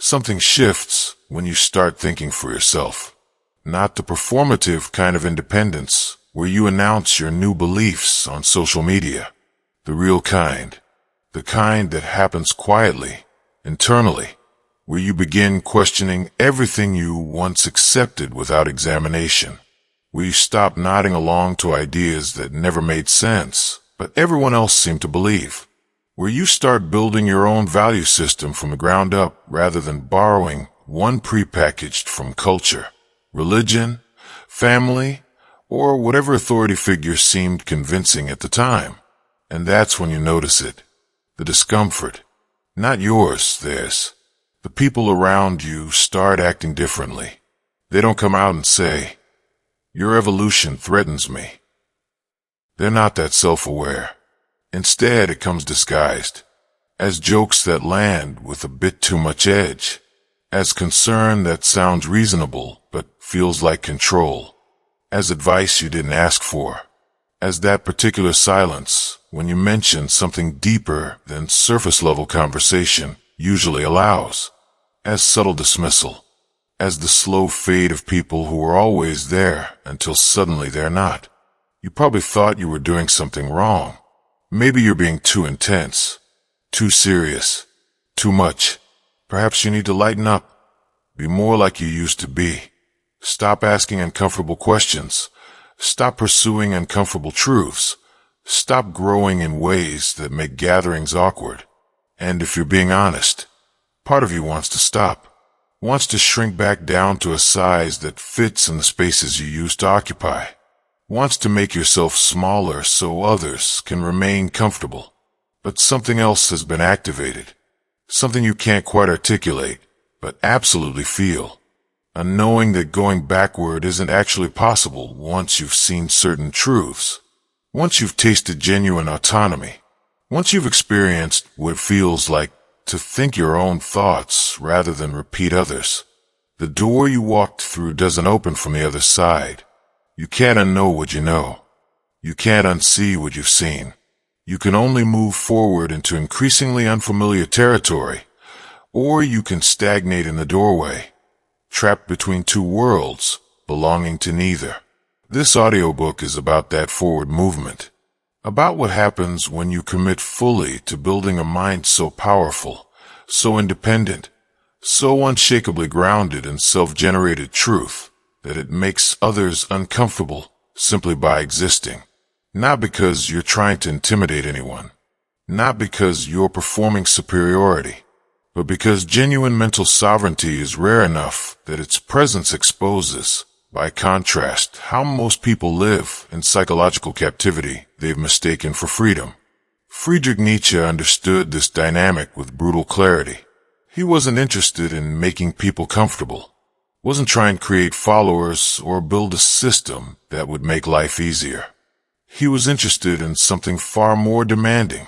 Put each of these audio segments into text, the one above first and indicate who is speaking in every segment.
Speaker 1: Something shifts when you start thinking for yourself. Not the performative kind of independence where you announce your new beliefs on social media. The real kind. The kind that happens quietly, internally, where you begin questioning everything you once accepted without examination. Where you stop nodding along to ideas that never made sense, but everyone else seemed to believe. Where you start building your own value system from the ground up rather than borrowing one prepackaged from culture, religion, family, or whatever authority figure seemed convincing at the time. And that's when you notice it. The discomfort. Not yours, theirs. The people around you start acting differently. They don't come out and say, "Your evolution threatens me." They're not that self-aware. Instead, it comes disguised as jokes that land with a bit too much edge, as concern that sounds reasonable but feels like control, as advice you didn't ask for, as that particular silence when you mention something deeper than surface-level conversation usually allows, as subtle dismissal, as the slow fade of people who were always there until suddenly they're not. You probably thought you were doing something wrong. Maybe you're being too intense, too serious, too much. Perhaps you need to lighten up, be more like you used to be. Stop asking uncomfortable questions. Stop pursuing uncomfortable truths. Stop growing in ways that make gatherings awkward. And if you're being honest, part of you wants to stop, wants to shrink back down to a size that fits in the spaces you used to occupy, wants to make yourself smaller so others can remain comfortable. But something else has been activated, something you can't quite articulate, but absolutely feel. A knowing that going backward isn't actually possible once you've seen certain truths, once you've tasted genuine autonomy, once you've experienced what it feels like to think your own thoughts rather than repeat others. The door you walked through doesn't open from the other side. You can't unknow what you know. You can't unsee what you've seen. You can only move forward into increasingly unfamiliar territory, or you can stagnate in the doorway, trapped between two worlds, belonging to neither. This audiobook is about that forward movement, about what happens when you commit fully to building a mind so powerful, so independent, so unshakably grounded in self-generated truth, that it makes others uncomfortable simply by existing. Not because you're trying to intimidate anyone, not because you're performing superiority, but because genuine mental sovereignty is rare enough that its presence exposes, by contrast, how most people live in psychological captivity they've mistaken for freedom. Friedrich Nietzsche understood this dynamic with brutal clarity. He wasn't interested in making people comfortable, wasn't trying to create followers or build a system that would make life easier. He was interested in something far more demanding,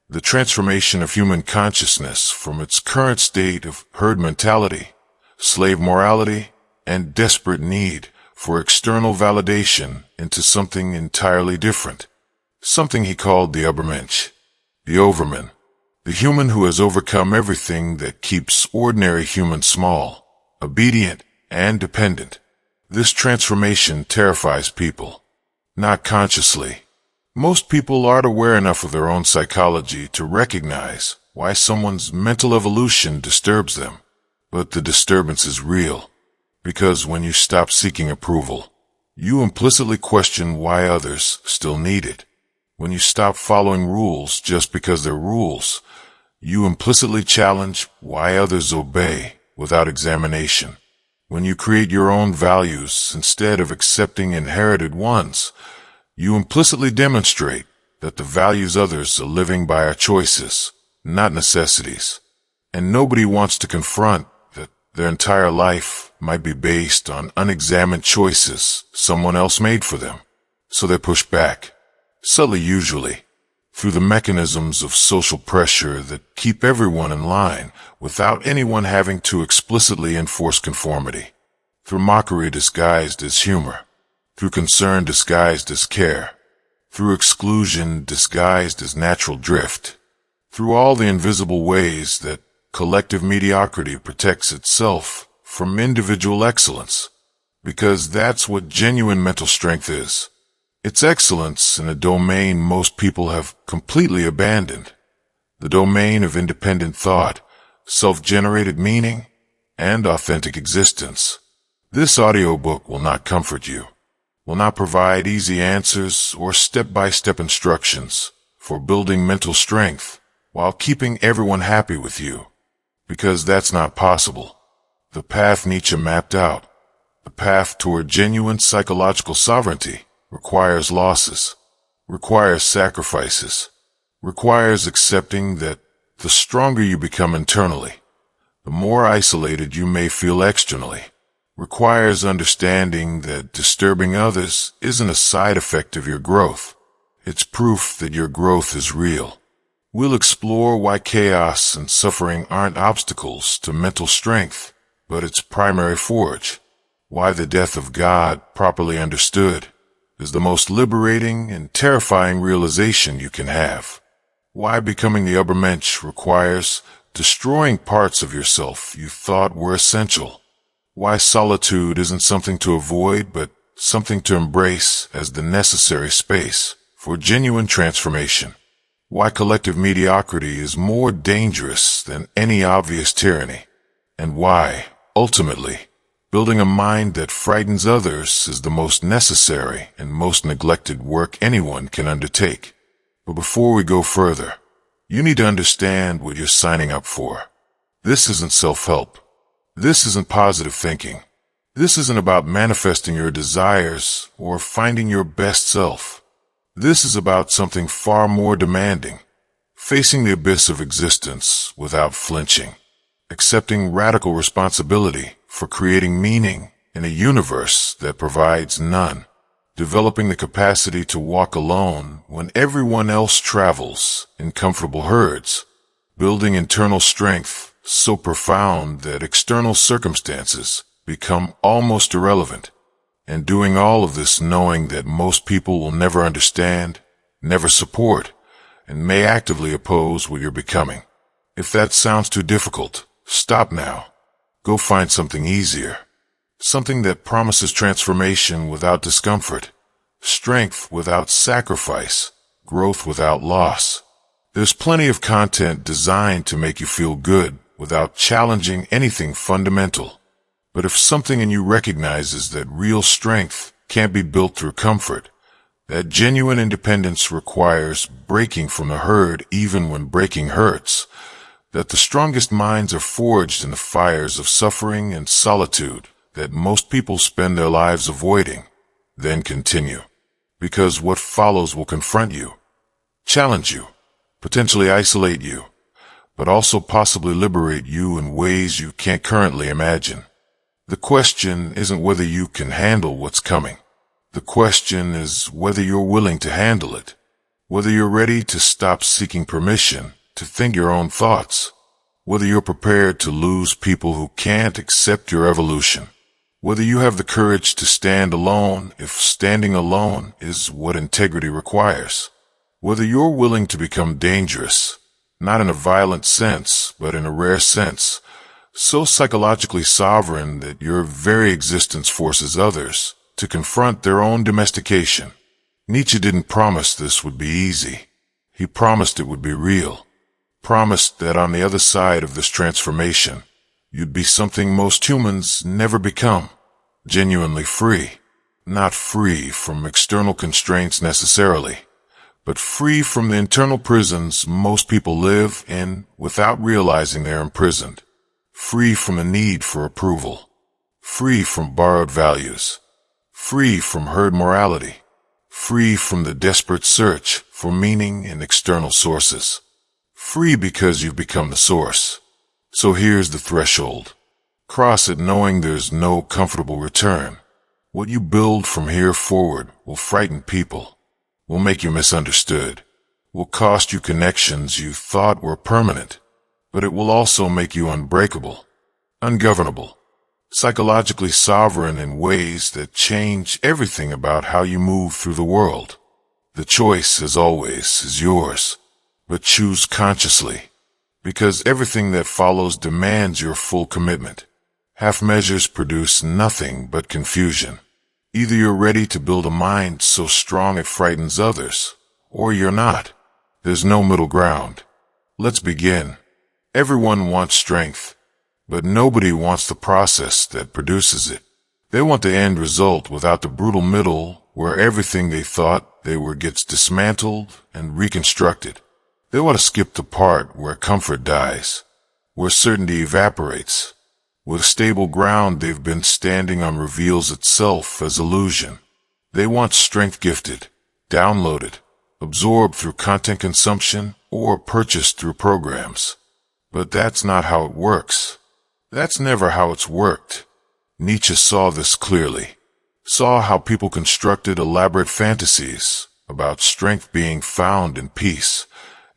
Speaker 1: the transformation of human consciousness from its current state of herd mentality, slave morality, and desperate need for external validation into something entirely different. Something he called the Übermensch, the overman, the human who has overcome everything that keeps ordinary humans small, obedient, and dependent. This transformation terrifies people, not consciously. Most people aren't aware enough of their own psychology to recognize why someone's mental evolution disturbs them. But the disturbance is real, because when you stop seeking approval, you implicitly question why others still need it. When you stop following rules just because they're rules, you implicitly challenge why others obey without examination. When you create your own values instead of accepting inherited ones, you implicitly demonstrate that the values others are living by are choices, not necessities. And nobody wants to confront that their entire life might be based on unexamined choices someone else made for them. So they push back, subtly usually, through the mechanisms of social pressure that keep everyone in line without anyone having to explicitly enforce conformity, through mockery disguised as humor, through concern disguised as care, through exclusion disguised as natural drift, through all the invisible ways that collective mediocrity protects itself from individual excellence, because that's what genuine mental strength is. It's excellence in a domain most people have completely abandoned, the domain of independent thought, self-generated meaning, and authentic existence. This audiobook will not comfort you, will not provide easy answers or step-by-step instructions for building mental strength while keeping everyone happy with you, because that's not possible. The path Nietzsche mapped out, the path toward genuine psychological sovereignty, requires losses, requires sacrifices, requires accepting that the stronger you become internally, the more isolated you may feel externally, requires understanding that disturbing others isn't a side effect of your growth. It's proof that your growth is real. We'll explore why chaos and suffering aren't obstacles to mental strength, but its primary forge. Why the death of God, properly understood, is the most liberating and terrifying realization you can have. Why becoming the Übermensch requires destroying parts of yourself you thought were essential. Why solitude isn't something to avoid, but something to embrace as the necessary space for genuine transformation. Why collective mediocrity is more dangerous than any obvious tyranny. And why, ultimately, building a mind that frightens others is the most necessary and most neglected work anyone can undertake. But before we go further, you need to understand what you're signing up for. This isn't self-help. This isn't positive thinking. This isn't about manifesting your desires or finding your best self. This is about something far more demanding, facing the abyss of existence without flinching, accepting radical responsibility for creating meaning in a universe that provides none, developing the capacity to walk alone when everyone else travels in comfortable herds, building internal strength so profound that external circumstances become almost irrelevant, and doing all of this knowing that most people will never understand, never support, and may actively oppose what you're becoming. If that sounds too difficult, stop now. Go find something easier. Something that promises transformation without discomfort, strength without sacrifice, growth without loss. There's plenty of content designed to make you feel good without challenging anything fundamental. But if something in you recognizes that real strength can't be built through comfort, that genuine independence requires breaking from the herd even when breaking hurts, that the strongest minds are forged in the fires of suffering and solitude that most people spend their lives avoiding, then continue. Because what follows will confront you, challenge you, potentially isolate you, but also possibly liberate you in ways you can't currently imagine. The question isn't whether you can handle what's coming. The question is whether you're willing to handle it, whether you're ready to stop seeking permission to think your own thoughts, whether you're prepared to lose people who can't accept your evolution, whether you have the courage to stand alone if standing alone is what integrity requires, whether you're willing to become dangerous, not in a violent sense, but in a rare sense, so psychologically sovereign that your very existence forces others to confront their own domestication. Nietzsche didn't promise this would be easy. He promised it would be real. Promised that on the other side of this transformation, you'd be something most humans never become, genuinely free. Not free from external constraints necessarily, but free from the internal prisons most people live in without realizing they're imprisoned. Free from the need for approval. Free from borrowed values. Free from herd morality. Free from the desperate search for meaning in external sources. Free because you've become the source. So here's the threshold. Cross it knowing there's no comfortable return. What you build from here forward will frighten people, will make you misunderstood, will cost you connections you thought were permanent, but it will also make you unbreakable, ungovernable, psychologically sovereign in ways that change everything about how you move through the world. The choice, as always, is yours, but choose consciously. because everything that follows demands your full commitment. Half measures produce nothing but confusion. Either you're ready to build a mind so strong it frightens others, or you're not. There's no middle ground. Let's begin. Everyone wants strength, but nobody wants the process that produces it. They want the end result without the brutal middle where everything they thought they were gets dismantled and reconstructed. They want to skip the part where comfort dies, where certainty evaporates, where the stable ground they've been standing on reveals itself as illusion. They want strength gifted, downloaded, absorbed through content consumption or purchased through programs. But that's not how it works. That's never how it's worked. Nietzsche saw this clearly, saw how people constructed elaborate fantasies about strength being found in peace,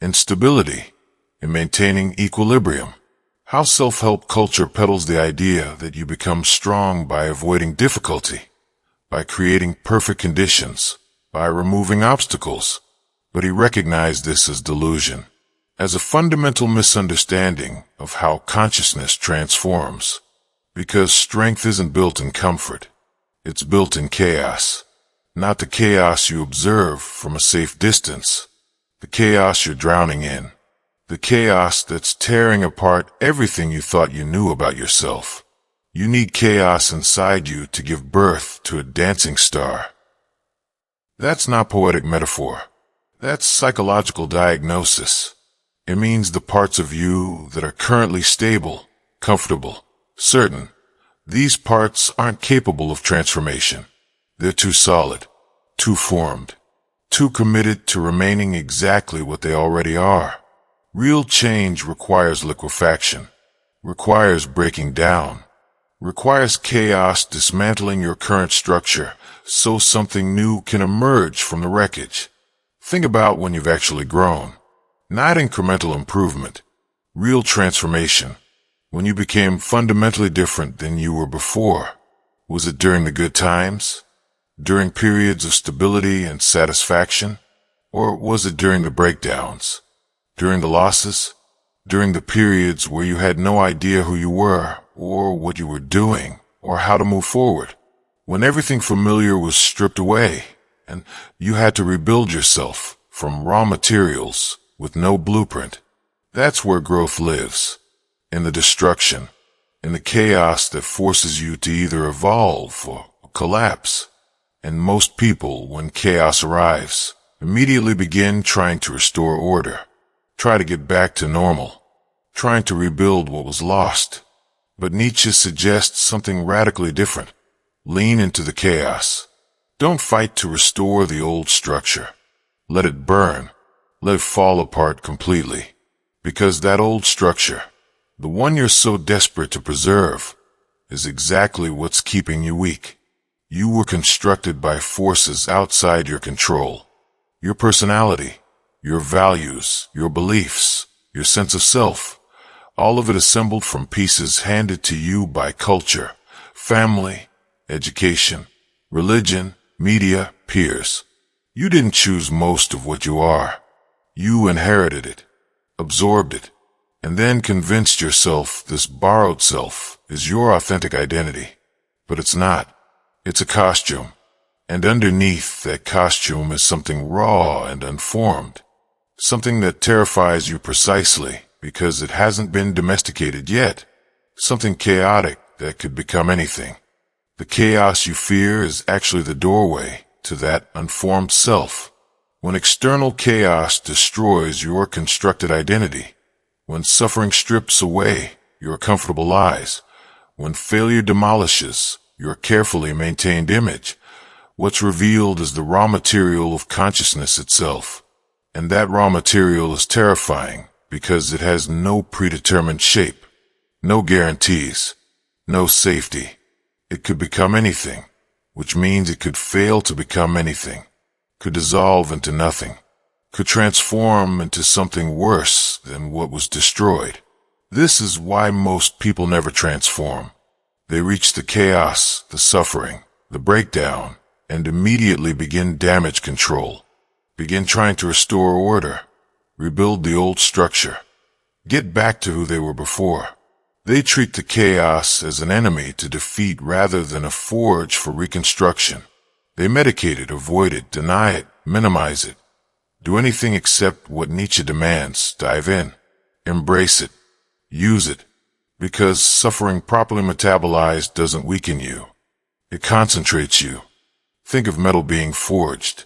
Speaker 1: in stability, in maintaining equilibrium. How self-help culture peddles the idea that you become strong by avoiding difficulty, by creating perfect conditions, by removing obstacles. But he recognized this as delusion, as a fundamental misunderstanding of how consciousness transforms. Because strength isn't built in comfort, it's built in chaos. Not the chaos you observe from a safe distance, the chaos you're drowning in, the chaos that's tearing apart everything you thought you knew about yourself. You need chaos inside you to give birth to a dancing star. That's not poetic metaphor. That's psychological diagnosis. It means the parts of you that are currently stable, comfortable, certain, these parts aren't capable of transformation. They're too solid, too formed, too committed to remaining exactly what they already are. Real change requires liquefaction, requires breaking down, requires chaos dismantling your current structure so something new can emerge from the wreckage. Think about when you've actually grown. Not incremental improvement, real transformation. When you became fundamentally different than you were before. Was it during the good times? During periods of stability and satisfaction? Or was it during the breakdowns? During the losses? During the periods where you had no idea who you were, or what you were doing, or how to move forward? When everything familiar was stripped away, and you had to rebuild yourself from raw materials with no blueprint. That's where growth lives. In the destruction, in the chaos that forces you to either evolve or collapse. And most people, when chaos arrives, immediately begin trying to restore order, try to get back to normal, trying to rebuild what was lost. But Nietzsche suggests something radically different. Lean into the chaos. Don't fight to restore the old structure. Let it burn. Let it fall apart completely. Because that old structure, the one you're so desperate to preserve, is exactly what's keeping you weak. You were constructed by forces outside your control. Your personality, your values, your beliefs, your sense of self, all of it assembled from pieces handed to you by culture, family, education, religion, media, peers. You didn't choose most of what you are. You inherited it, absorbed it, and then convinced yourself this borrowed self is your authentic identity. But it's not. It's a costume. And underneath that costume is something raw and unformed. Something that terrifies you precisely because it hasn't been domesticated yet. Something chaotic that could become anything. The chaos you fear is actually the doorway to that unformed self. When external chaos destroys your constructed identity, when suffering strips away your comfortable lies, when failure demolishes your carefully maintained image, what's revealed is the raw material of consciousness itself. And that raw material is terrifying because it has no predetermined shape, no guarantees, no safety. It could become anything, which means it could fail to become anything, could dissolve into nothing, could transform into something worse than what was destroyed. This is why most people never transform. They reach the chaos, the suffering, the breakdown, and immediately begin damage control, begin trying to restore order, rebuild the old structure. get back to who they were before. They treat the chaos as an enemy to defeat rather than a forge for reconstruction. They medicate it, avoid it, deny it, minimize it. Do anything except what Nietzsche demands. Dive in. Embrace it. Use it. Because suffering properly metabolized doesn't weaken you. It concentrates you. Think of metal being forged.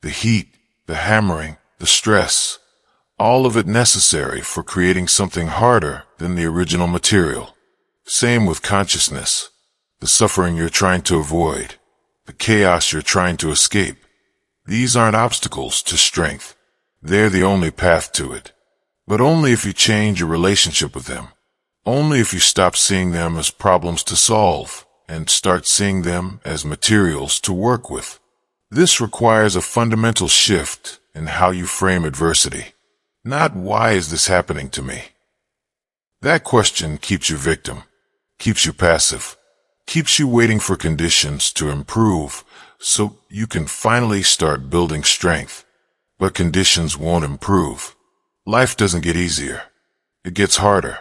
Speaker 1: The heat, the hammering, the stress. All of it necessary for creating something harder than the original material. Same with consciousness. The suffering you're trying to avoid. The chaos you're trying to escape. These aren't obstacles to strength. They're the only path to it. But only if you change your relationship with them. Only if you stop seeing them as problems to solve and start seeing them as materials to work with. This requires a fundamental shift in how you frame adversity. Not why is this happening to me? That question keeps you victim, keeps you passive, keeps you waiting for conditions to improve so you can finally start building strength. But conditions won't improve. Life doesn't get easier. It gets harder,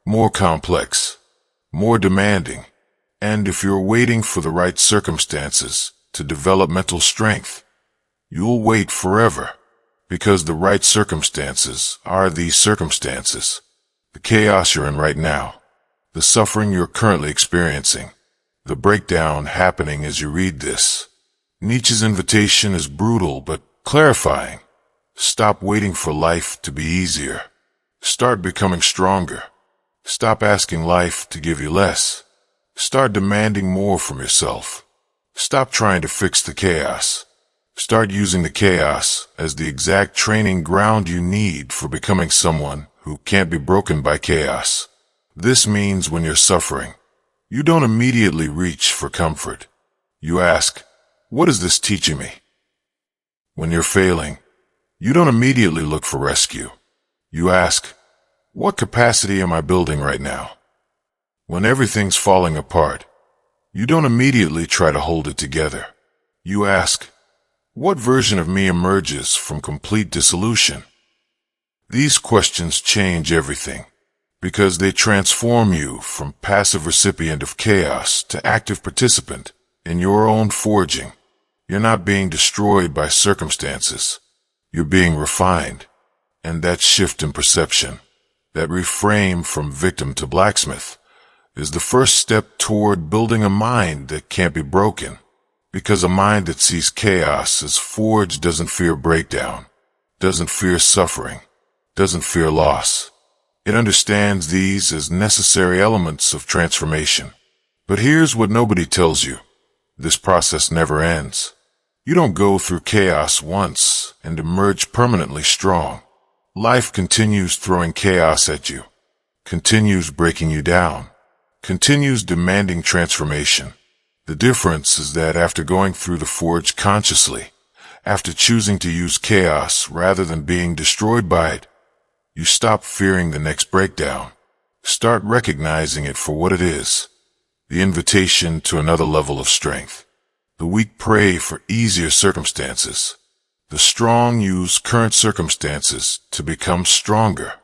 Speaker 1: more complex, more demanding. And if you're waiting for the right circumstances to develop mental strength, you'll wait forever. Because the right circumstances are these circumstances. The chaos you're in right now. The suffering you're currently experiencing. The breakdown happening as you read this. Nietzsche's invitation is brutal but clarifying. Stop waiting for life to be easier. Start becoming stronger. Stop asking life to give you less. Start demanding more from yourself. Stop trying to fix the chaos. Start using the chaos as the exact training ground you need for becoming someone who can't be broken by chaos. This means when you're suffering, you don't immediately reach for comfort. You ask, what is this teaching me? When you're failing, you don't immediately look for rescue. You ask, what capacity am I building right now? When everything's falling apart, you don't immediately try to hold it together. You ask, what version of me emerges from complete dissolution? These questions change everything, because they transform you from passive recipient of chaos to active participant in your own forging. You're not being destroyed by circumstances. You're being refined. And that shift in perception, that reframe from victim to blacksmith, is the first step toward building a mind that can't be broken. Because a mind that sees chaos as forged doesn't fear breakdown, doesn't fear suffering, doesn't fear loss. It understands these as necessary elements of transformation. But here's what nobody tells you. This process never ends. You don't go through chaos once and emerge permanently strong. Life continues throwing chaos at you, continues breaking you down, continues demanding transformation. The difference is that after going through the forge consciously, after choosing to use chaos rather than being destroyed by it, you stop fearing the next breakdown. Start recognizing it for what it is, the invitation to another level of strength. The weak pray for easier circumstances. The strong use current circumstances to become stronger.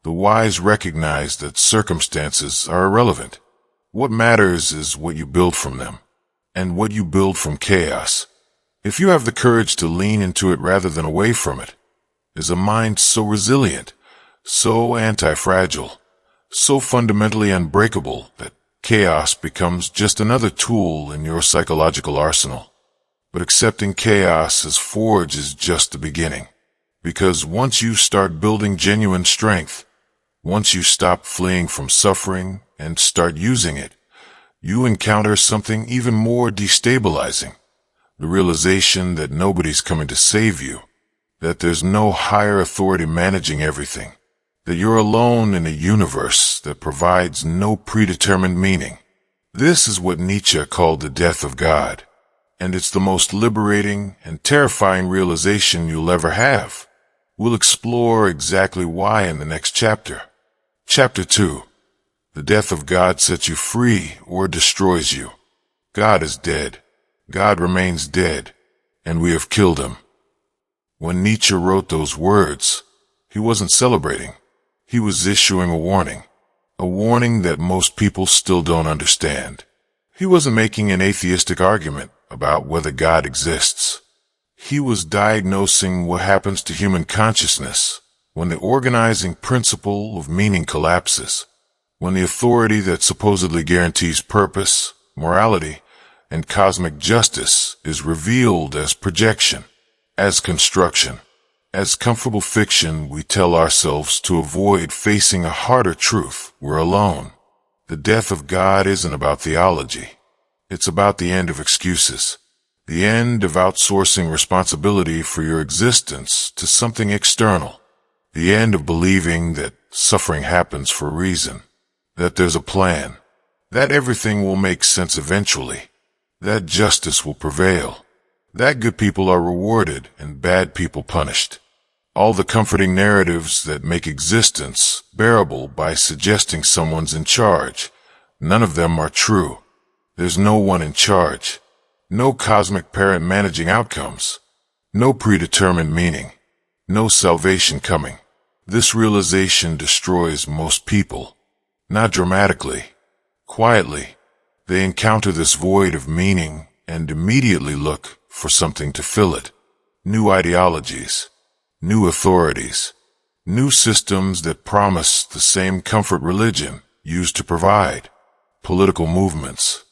Speaker 1: The wise recognize that circumstances are irrelevant. What matters is what you build from them. And what you build from chaos. If you have the courage to lean into it rather than away from it, is a mind so resilient, so anti-fragile, so fundamentally unbreakable that chaos becomes just another tool in your psychological arsenal. But accepting chaos as forge is just the beginning. Because once you start building genuine strength, once you stop fleeing from suffering and start using it, you encounter something even more destabilizing. The realization that nobody's coming to save you, that there's no higher authority managing everything, that you're alone in a universe that provides no predetermined meaning. This is what Nietzsche called the death of God, and it's the most liberating and terrifying realization you'll ever have. We'll explore exactly why in the next chapter. Chapter 2. The death of God sets you free or destroys you. God is dead. God remains dead, and we have killed him. When Nietzsche wrote those words, he wasn't celebrating. He was issuing a warning that most people still don't understand. He wasn't making an atheistic argument about whether God exists. He was diagnosing what happens to human consciousness when the organizing principle of meaning collapses, when the authority that supposedly guarantees purpose, morality, and cosmic justice is revealed as projection, as construction, as comfortable fiction we tell ourselves to avoid facing a harder truth. We're alone. The death of God isn't about theology. It's about the end of excuses, the end of outsourcing responsibility for your existence to something external, the end of believing that suffering happens for a reason, that there's a plan, that everything will make sense eventually, that justice will prevail, that good people are rewarded and bad people punished. All the comforting narratives that make existence bearable by suggesting someone's in charge, none of them are true. There's no one in charge, no cosmic parent managing outcomes, no predetermined meaning, no salvation coming. This realization destroys most people. Not dramatically, quietly. They encounter this void of meaning and immediately look for something to fill it. New ideologies, new authorities, new systems that promise the same comfort religion used to provide. Political movements,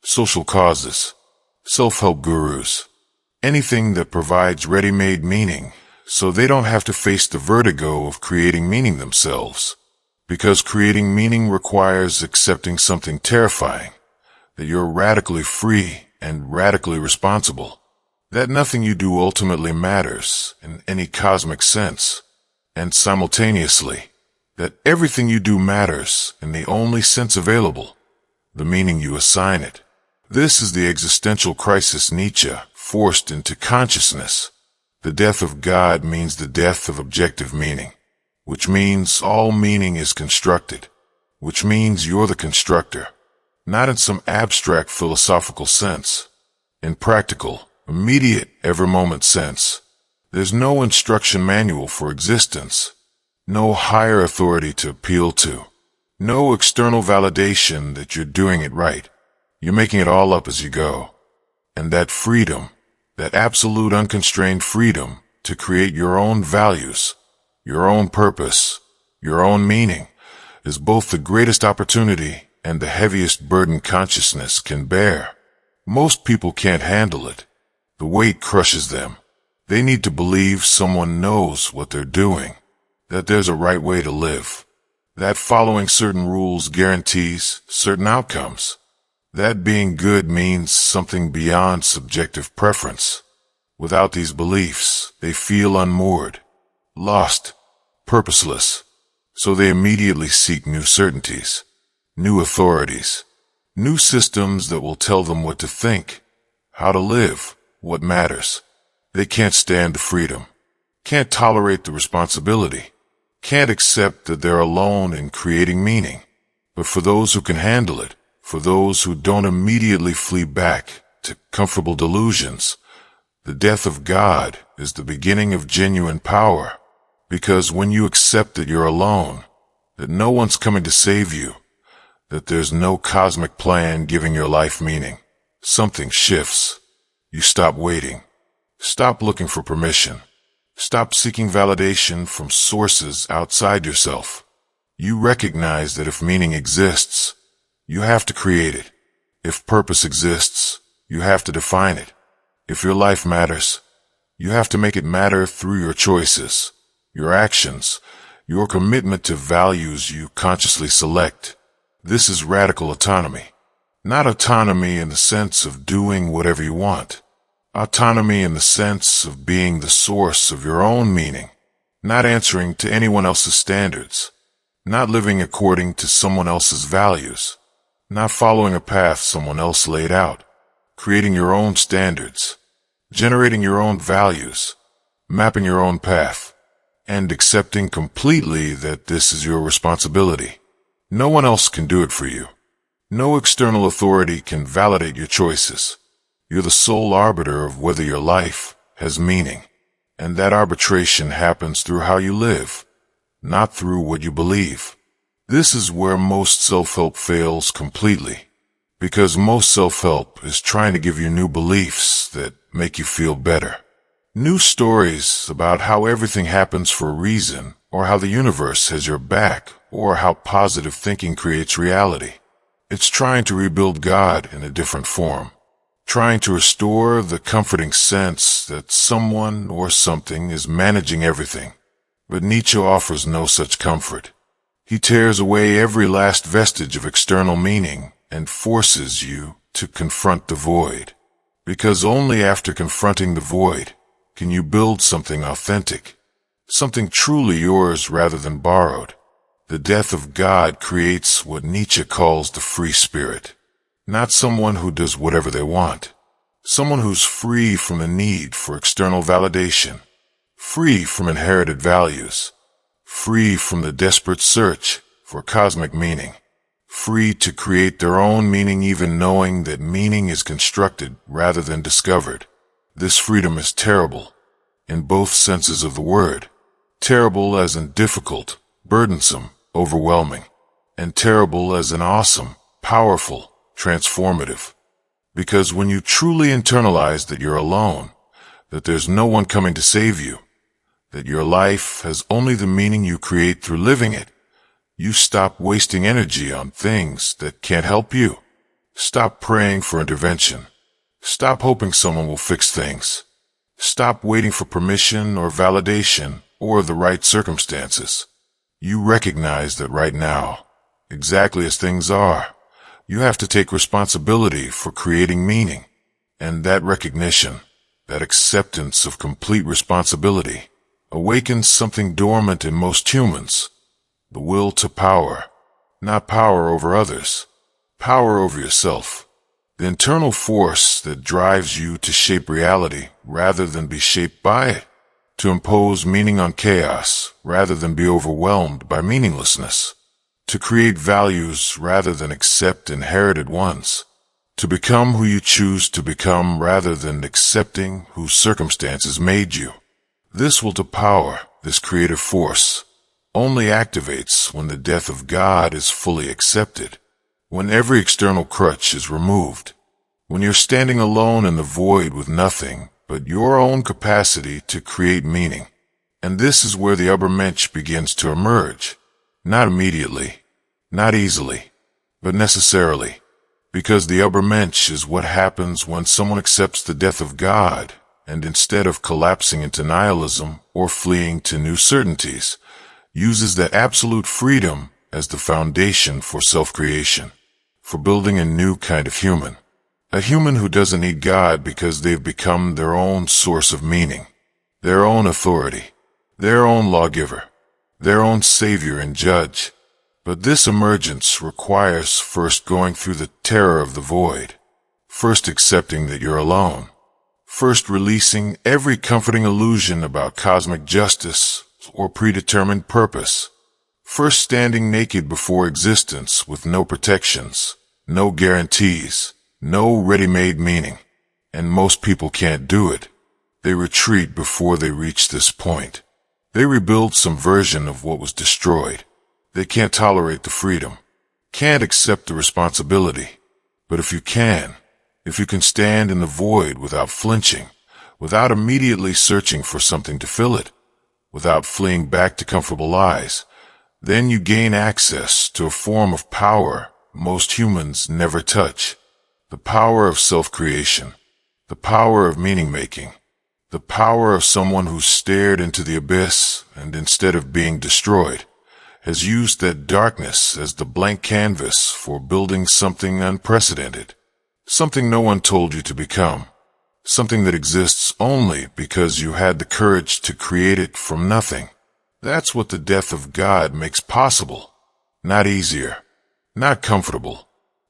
Speaker 1: social causes, self-help gurus, anything that provides ready-made meaning so they don't have to face the vertigo of creating meaning themselves. Because creating meaning requires accepting something terrifying, that you're radically free and radically responsible, that nothing you do ultimately matters in any cosmic sense, and simultaneously, that everything you do matters in the only sense available, the meaning you assign it. This is the existential crisis Nietzsche forced into consciousness. The death of God means the death of objective meaning, which means all meaning is constructed, which means you're the constructor, not in some abstract philosophical sense, in practical, immediate, ever-moment sense. There's no instruction manual for existence, no higher authority to appeal to, no external validation that you're doing it right. You're making it all up as you go. And that freedom, that absolute unconstrained freedom to create your own values, your own purpose, your own meaning, is both the greatest opportunity and the heaviest burden consciousness can bear. Most people can't handle it. The weight crushes them. They need to believe someone knows what they're doing, that there's a right way to live, that following certain rules guarantees certain outcomes, that being good means something beyond subjective preference. Without these beliefs, they feel unmoored, lost, purposeless, so they immediately seek new certainties, new authorities, new systems that will tell them what to think, how to live, what matters. They can't stand the freedom, can't tolerate the responsibility, can't accept that they're alone in creating meaning. But for those who can handle it, for those who don't immediately flee back to comfortable delusions, the death of God is the beginning of genuine power. Because when you accept that you're alone, that no one's coming to save you, that there's no cosmic plan giving your life meaning, something shifts. You stop waiting. Stop looking for permission. Stop seeking validation from sources outside yourself. You recognize that if meaning exists, you have to create it. If purpose exists, you have to define it. If your life matters, you have to make it matter through your choices, your actions, your commitment to values you consciously select. This is radical autonomy. Not autonomy in the sense of doing whatever you want. Autonomy in the sense of being the source of your own meaning, not answering to anyone else's standards, not living according to someone else's values, not following a path someone else laid out, creating your own standards, generating your own values, mapping your own path, and accepting completely that this is your responsibility. No one else can do it for you. No external authority can validate your choices. You're the sole arbiter of whether your life has meaning, and that arbitration happens through how you live, not through what you believe. This is where most self-help fails completely, because most self-help is trying to give you new beliefs that make you feel better. New stories about how everything happens for a reason, or how the universe has your back, or how positive thinking creates reality. It's trying to rebuild God in a different form, trying to restore the comforting sense that someone or something is managing everything. But Nietzsche offers no such comfort. He tears away every last vestige of external meaning and forces you to confront the void. Because only after confronting the void can you build something authentic, something truly yours rather than borrowed. The death of God creates what Nietzsche calls the free spirit. Not someone who does whatever they want. Someone who's free from the need for external validation, free from inherited values, free from the desperate search for cosmic meaning, free to create their own meaning even knowing that meaning is constructed rather than discovered. This freedom is terrible, in both senses of the word. Terrible as in difficult, burdensome, overwhelming, and terrible as in awesome, powerful, transformative. Because when you truly internalize that you're alone, that there's no one coming to save you, that your life has only the meaning you create through living it, you stop wasting energy on things that can't help you. Stop praying for intervention. Stop hoping someone will fix things. Stop waiting for permission or validation or the right circumstances. You recognize that right now, exactly as things are, you have to take responsibility for creating meaning. And that recognition, that acceptance of complete responsibility, awakens something dormant in most humans, the will to power. Not power over others, power over yourself. The internal force that drives you to shape reality rather than be shaped by it, to impose meaning on chaos rather than be overwhelmed by meaninglessness, to create values rather than accept inherited ones, to become who you choose to become rather than accepting whose circumstances made you. This will to power, this creative force, only activates when the death of God is fully accepted, when every external crutch is removed, when you're standing alone in the void with nothing but your own capacity to create meaning. And this is where the Übermensch begins to emerge. Not immediately, not easily, but necessarily, because the Übermensch is what happens when someone accepts the death of God, and instead of collapsing into nihilism or fleeing to new certainties, uses that absolute freedom as the foundation for self-creation, for building a new kind of human. A human who doesn't need God because they've become their own source of meaning, their own authority, their own lawgiver, their own savior and judge. But this emergence requires first going through the terror of the void, first accepting that you're alone, first releasing every comforting illusion about cosmic justice or predetermined purpose, first standing naked before existence with no protections, no guarantees, no ready-made meaning. And most people can't do it. They retreat before they reach this point. They rebuild some version of what was destroyed. They can't tolerate the freedom, can't accept the responsibility. But if you can stand in the void without flinching, without immediately searching for something to fill it, without fleeing back to comfortable lies, then you gain access to a form of power most humans never touch. The power of self-creation, the power of meaning-making, the power of someone who stared into the abyss and instead of being destroyed, has used that darkness as the blank canvas for building something unprecedented, something no one told you to become, something that exists only because you had the courage to create it from nothing. That's what the death of God makes possible. Not easier, not comfortable,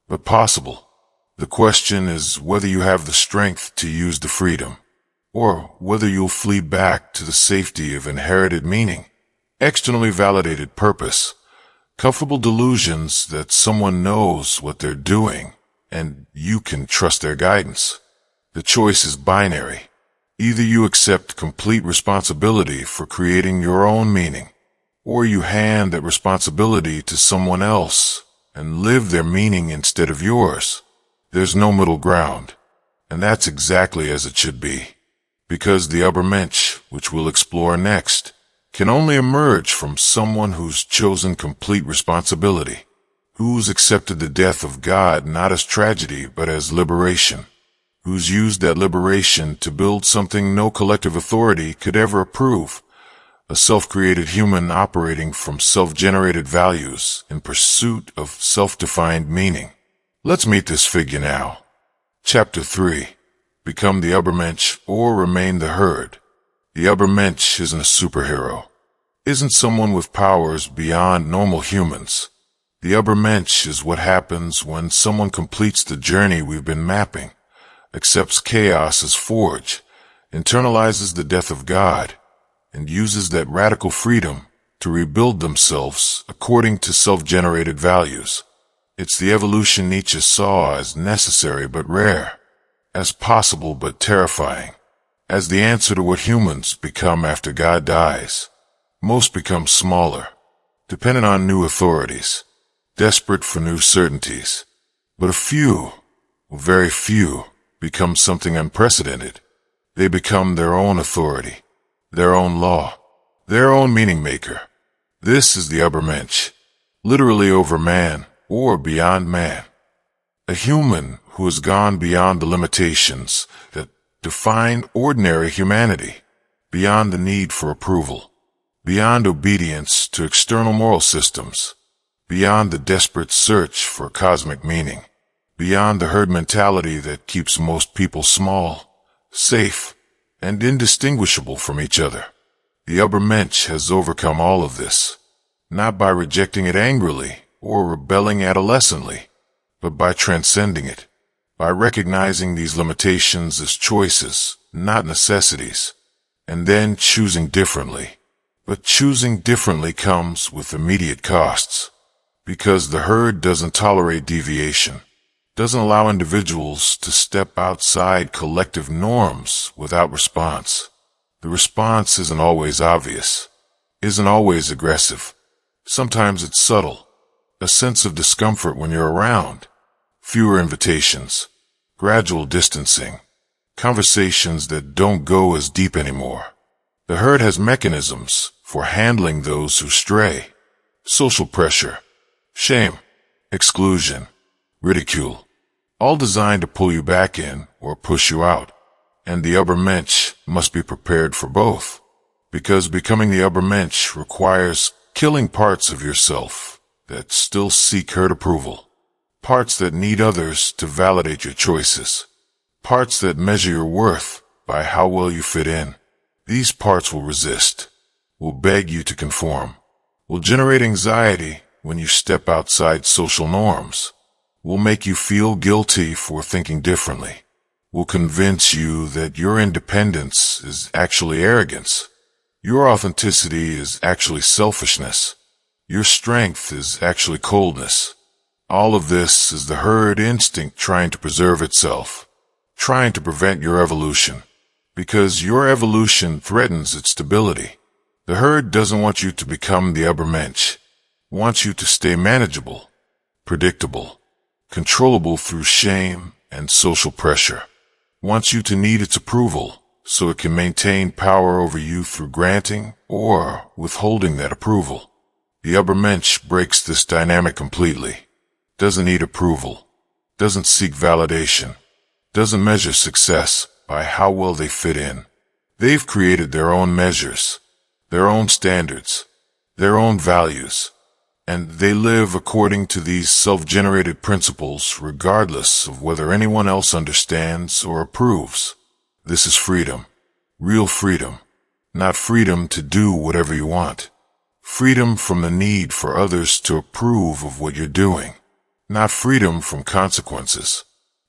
Speaker 1: but possible. The question is whether you have the strength to use the freedom, or whether you'll flee back to the safety of inherited meaning, externally validated purpose, comfortable delusions that someone knows what they're doing, and you can trust their guidance. The choice is binary. Either you accept complete responsibility for creating your own meaning, or you hand that responsibility to someone else and live their meaning instead of yours. There's no middle ground, and that's exactly as it should be, because the Übermensch, which we'll explore next, can only emerge from someone who's chosen complete responsibility, who's accepted the death of God not as tragedy but as liberation, who's used that liberation to build something no collective authority could ever approve, a self-created human operating from self-generated values in pursuit of self-defined meaning. Let's meet this figure now. Chapter 3. Become the Übermensch or remain the herd. The Übermensch isn't a superhero, isn't someone with powers beyond normal humans. The Übermensch is what happens when someone completes the journey we've been mapping, accepts chaos as forge, internalizes the death of God, and uses that radical freedom to rebuild themselves according to self-generated values. It's the evolution Nietzsche saw as necessary but rare, as possible but terrifying, as the answer to what humans become after God dies. Most become smaller, dependent on new authorities, desperate for new certainties. But a few, very few, become something unprecedented. They become their own authority, their own law, their own meaning maker. This is the Übermensch, literally over man or beyond man. A human who has gone beyond the limitations that define ordinary humanity, beyond the need for approval, beyond obedience to external moral systems, beyond the desperate search for cosmic meaning, beyond the herd mentality that keeps most people small, safe, and indistinguishable from each other. The Übermensch has overcome all of this, not by rejecting it angrily or rebelling adolescently, but by transcending it, by recognizing these limitations as choices, not necessities, and then choosing differently. But choosing differently comes with immediate costs, because the herd doesn't tolerate deviation, doesn't allow individuals to step outside collective norms without response. The response isn't always obvious, isn't always aggressive. Sometimes it's subtle, a sense of discomfort when you're around, fewer invitations, gradual distancing, conversations that don't go as deep anymore. The herd has mechanisms for handling those who stray: social pressure, shame, exclusion, ridicule, all designed to pull you back in or push you out. And the Übermensch must be prepared for both, because becoming the Übermensch requires killing parts of yourself that still seek herd approval, parts that need others to validate your choices, parts that measure your worth by how well you fit in. These parts will resist, will beg you to conform, will generate anxiety when you step outside social norms, will make you feel guilty for thinking differently, will convince you that your independence is actually arrogance, your authenticity is actually selfishness, your strength is actually coldness. All of this is the herd instinct trying to preserve itself, trying to prevent your evolution, because your evolution threatens its stability. The herd doesn't want you to become the Übermensch, wants you to stay manageable, predictable, controllable through shame and social pressure, wants you to need its approval so it can maintain power over you through granting or withholding that approval. The Übermensch breaks this dynamic completely, doesn't need approval, doesn't seek validation, doesn't measure success by how well they fit in. They've created their own measures, their own standards, their own values, and they live according to these self-generated principles regardless of whether anyone else understands or approves. This is freedom, real freedom, not freedom to do whatever you want. Freedom from the need for others to approve of what you're doing, not freedom from consequences.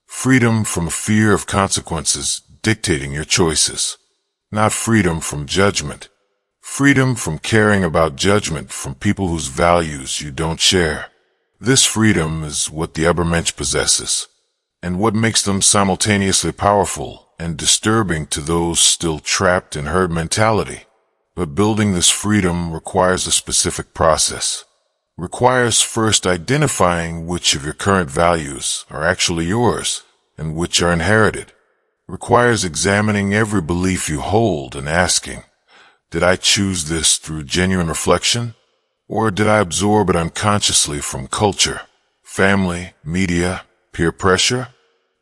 Speaker 1: Freedom from a fear of consequences dictating your choices, not freedom from judgment. Freedom from caring about judgment from people whose values you don't share. This freedom is what the Übermensch possesses, and what makes them simultaneously powerful and disturbing to those still trapped in herd mentality. But building this freedom requires a specific process. Requires first identifying which of your current values are actually yours and which are inherited. Requires examining every belief you hold and asking, did I choose this through genuine reflection? Or did I absorb it unconsciously from culture, family, media, peer pressure?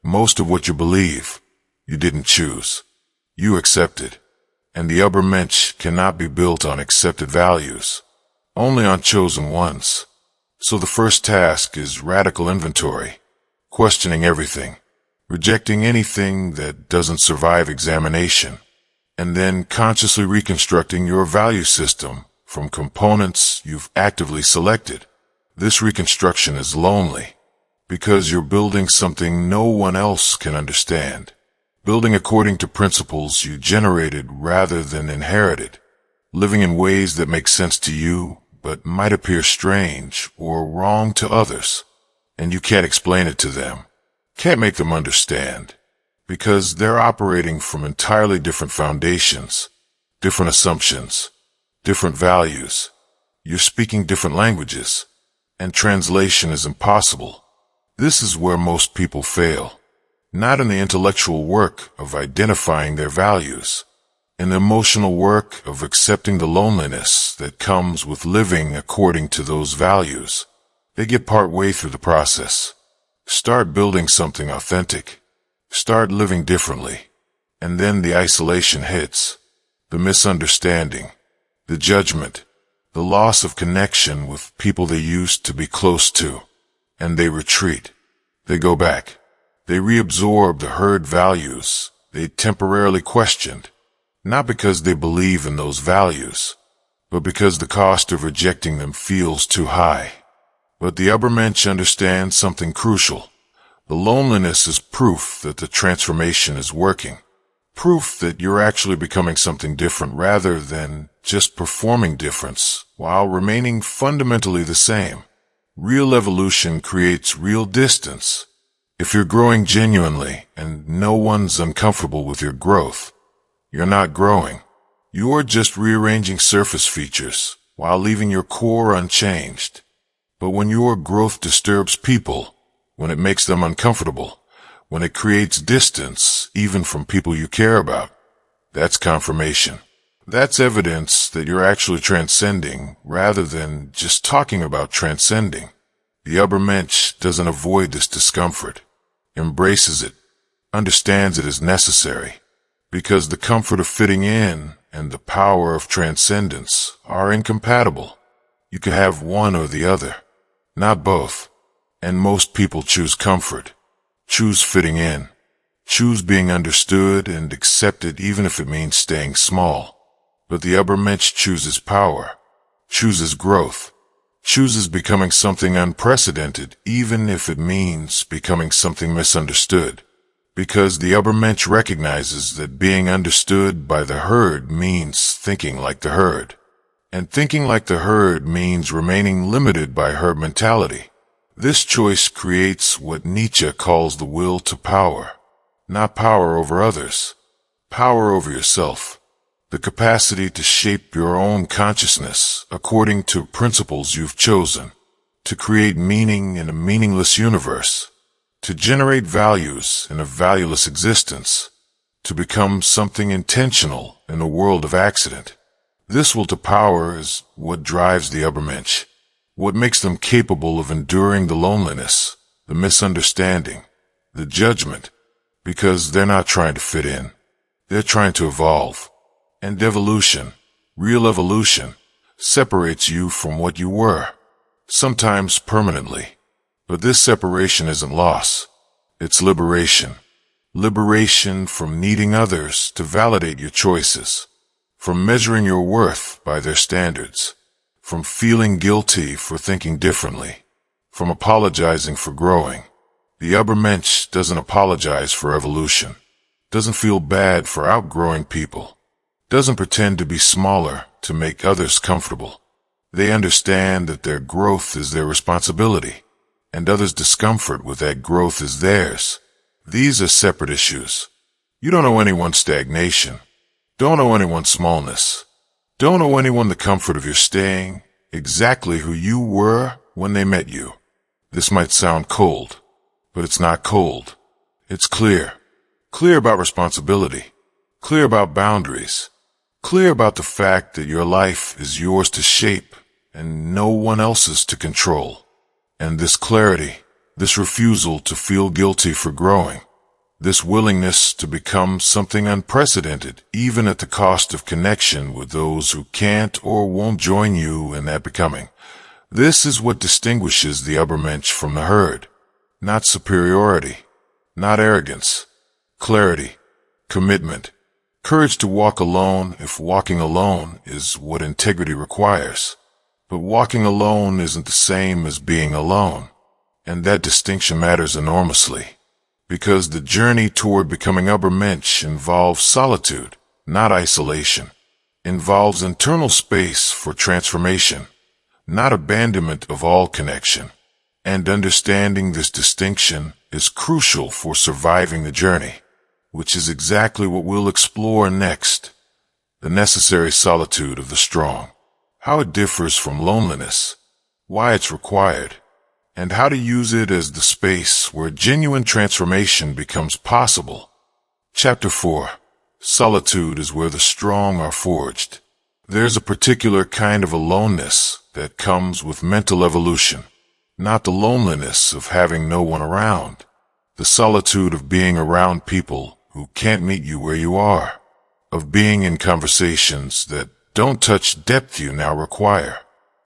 Speaker 1: Most of what you believe, you didn't choose. You accepted. And the Übermensch cannot be built on accepted values, only on chosen ones. So the first task is radical inventory, questioning everything, rejecting anything that doesn't survive examination, and then consciously reconstructing your value system from components you've actively selected. This reconstruction is lonely, because you're building something no one else can understand. Building according to principles you generated rather than inherited. Living in ways that make sense to you, but might appear strange or wrong to others. And you can't explain it to them. Can't make them understand. Because they're operating from entirely different foundations, different assumptions, different values. You're speaking different languages, and translation is impossible. This is where most people fail. Not in the intellectual work of identifying their values, in the emotional work of accepting the loneliness that comes with living according to those values. They get part way through the process. Start building something authentic. Start living differently. And then the isolation hits. The misunderstanding. The judgment. The loss of connection with people they used to be close to. And they retreat. They go back. They reabsorb the herd values they temporarily questioned, not because they believe in those values, but because the cost of rejecting them feels too high. But the Übermensch understands something crucial. The loneliness is proof that the transformation is working, proof that you're actually becoming something different rather than just performing difference while remaining fundamentally the same. Real evolution creates real distance. If you're growing genuinely and no one's uncomfortable with your growth, you're not growing. You're just rearranging surface features while leaving your core unchanged. But when your growth disturbs people, when it makes them uncomfortable, when it creates distance even from people you care about, that's confirmation. That's evidence that you're actually transcending rather than just talking about transcending. The Übermensch doesn't avoid this discomfort, embraces it, understands it as necessary, because the comfort of fitting in and the power of transcendence are incompatible. You could have one or the other, not both. And most people choose comfort, choose fitting in, choose being understood and accepted even if it means staying small. But the Übermensch chooses power, chooses growth, chooses becoming something unprecedented even if it means becoming something misunderstood. Because the Übermensch recognizes that being understood by the herd means thinking like the herd. And thinking like the herd means remaining limited by herd mentality. This choice creates what Nietzsche calls the will to power. Not power over others, power over yourself. The capacity to shape your own consciousness according to principles you've chosen, to create meaning in a meaningless universe, to generate values in a valueless existence, to become something intentional in a world of accident. This will to power is what drives the Übermensch, what makes them capable of enduring the loneliness, the misunderstanding, the judgment, because they're not trying to fit in. They're trying to evolve. And evolution, real evolution, separates you from what you were, sometimes permanently. But this separation isn't loss. It's liberation. Liberation from needing others to validate your choices, from measuring your worth by their standards, from feeling guilty for thinking differently, from apologizing for growing. The Übermensch doesn't apologize for evolution, doesn't feel bad for outgrowing people, doesn't pretend to be smaller to make others comfortable. They understand that their growth is their responsibility, and others' discomfort with that growth is theirs. These are separate issues. You don't owe anyone stagnation. Don't owe anyone smallness. Don't owe anyone the comfort of your staying exactly who you were when they met you. This might sound cold, but it's not cold. It's clear. Clear about responsibility. Clear about boundaries. Clear about the fact that your life is yours to shape and no one else's to control. And this clarity, this refusal to feel guilty for growing, this willingness to become something unprecedented, even at the cost of connection with those who can't or won't join you in that becoming. This is what distinguishes the Übermensch from the herd. Not superiority, not arrogance. Clarity, commitment, courage to walk alone if walking alone is what integrity requires. But walking alone isn't the same as being alone. And that distinction matters enormously. Because the journey toward becoming Übermensch involves solitude, not isolation. Involves internal space for transformation, not abandonment of all connection. And understanding this distinction is crucial for surviving the journey, which is exactly what we'll explore next. The necessary solitude of the strong, how it differs from loneliness, why it's required, and how to use it as the space where genuine transformation becomes possible. Chapter 4. Solitude is where the strong are forged. There's a particular kind of aloneness that comes with mental evolution, not the loneliness of having no one around, the solitude of being around people who can't meet you where you are, of being in conversations that don't touch depth you now require,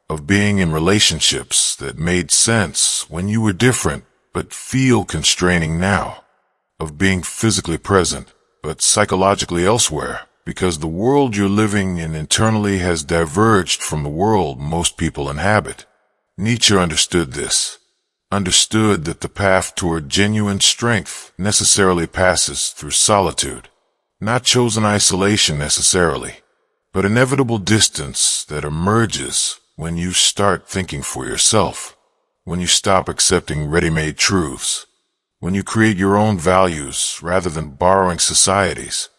Speaker 1: of being in relationships that made sense when you were different but feel constraining now, of being physically present but psychologically elsewhere because the world you're living in internally has diverged from the world most people inhabit. Nietzsche understood this. Understood that the path toward genuine strength necessarily passes through solitude, not chosen isolation necessarily, but inevitable distance that emerges when you start thinking for yourself, when you stop accepting ready-made truths, when you create your own values rather than borrowing society's.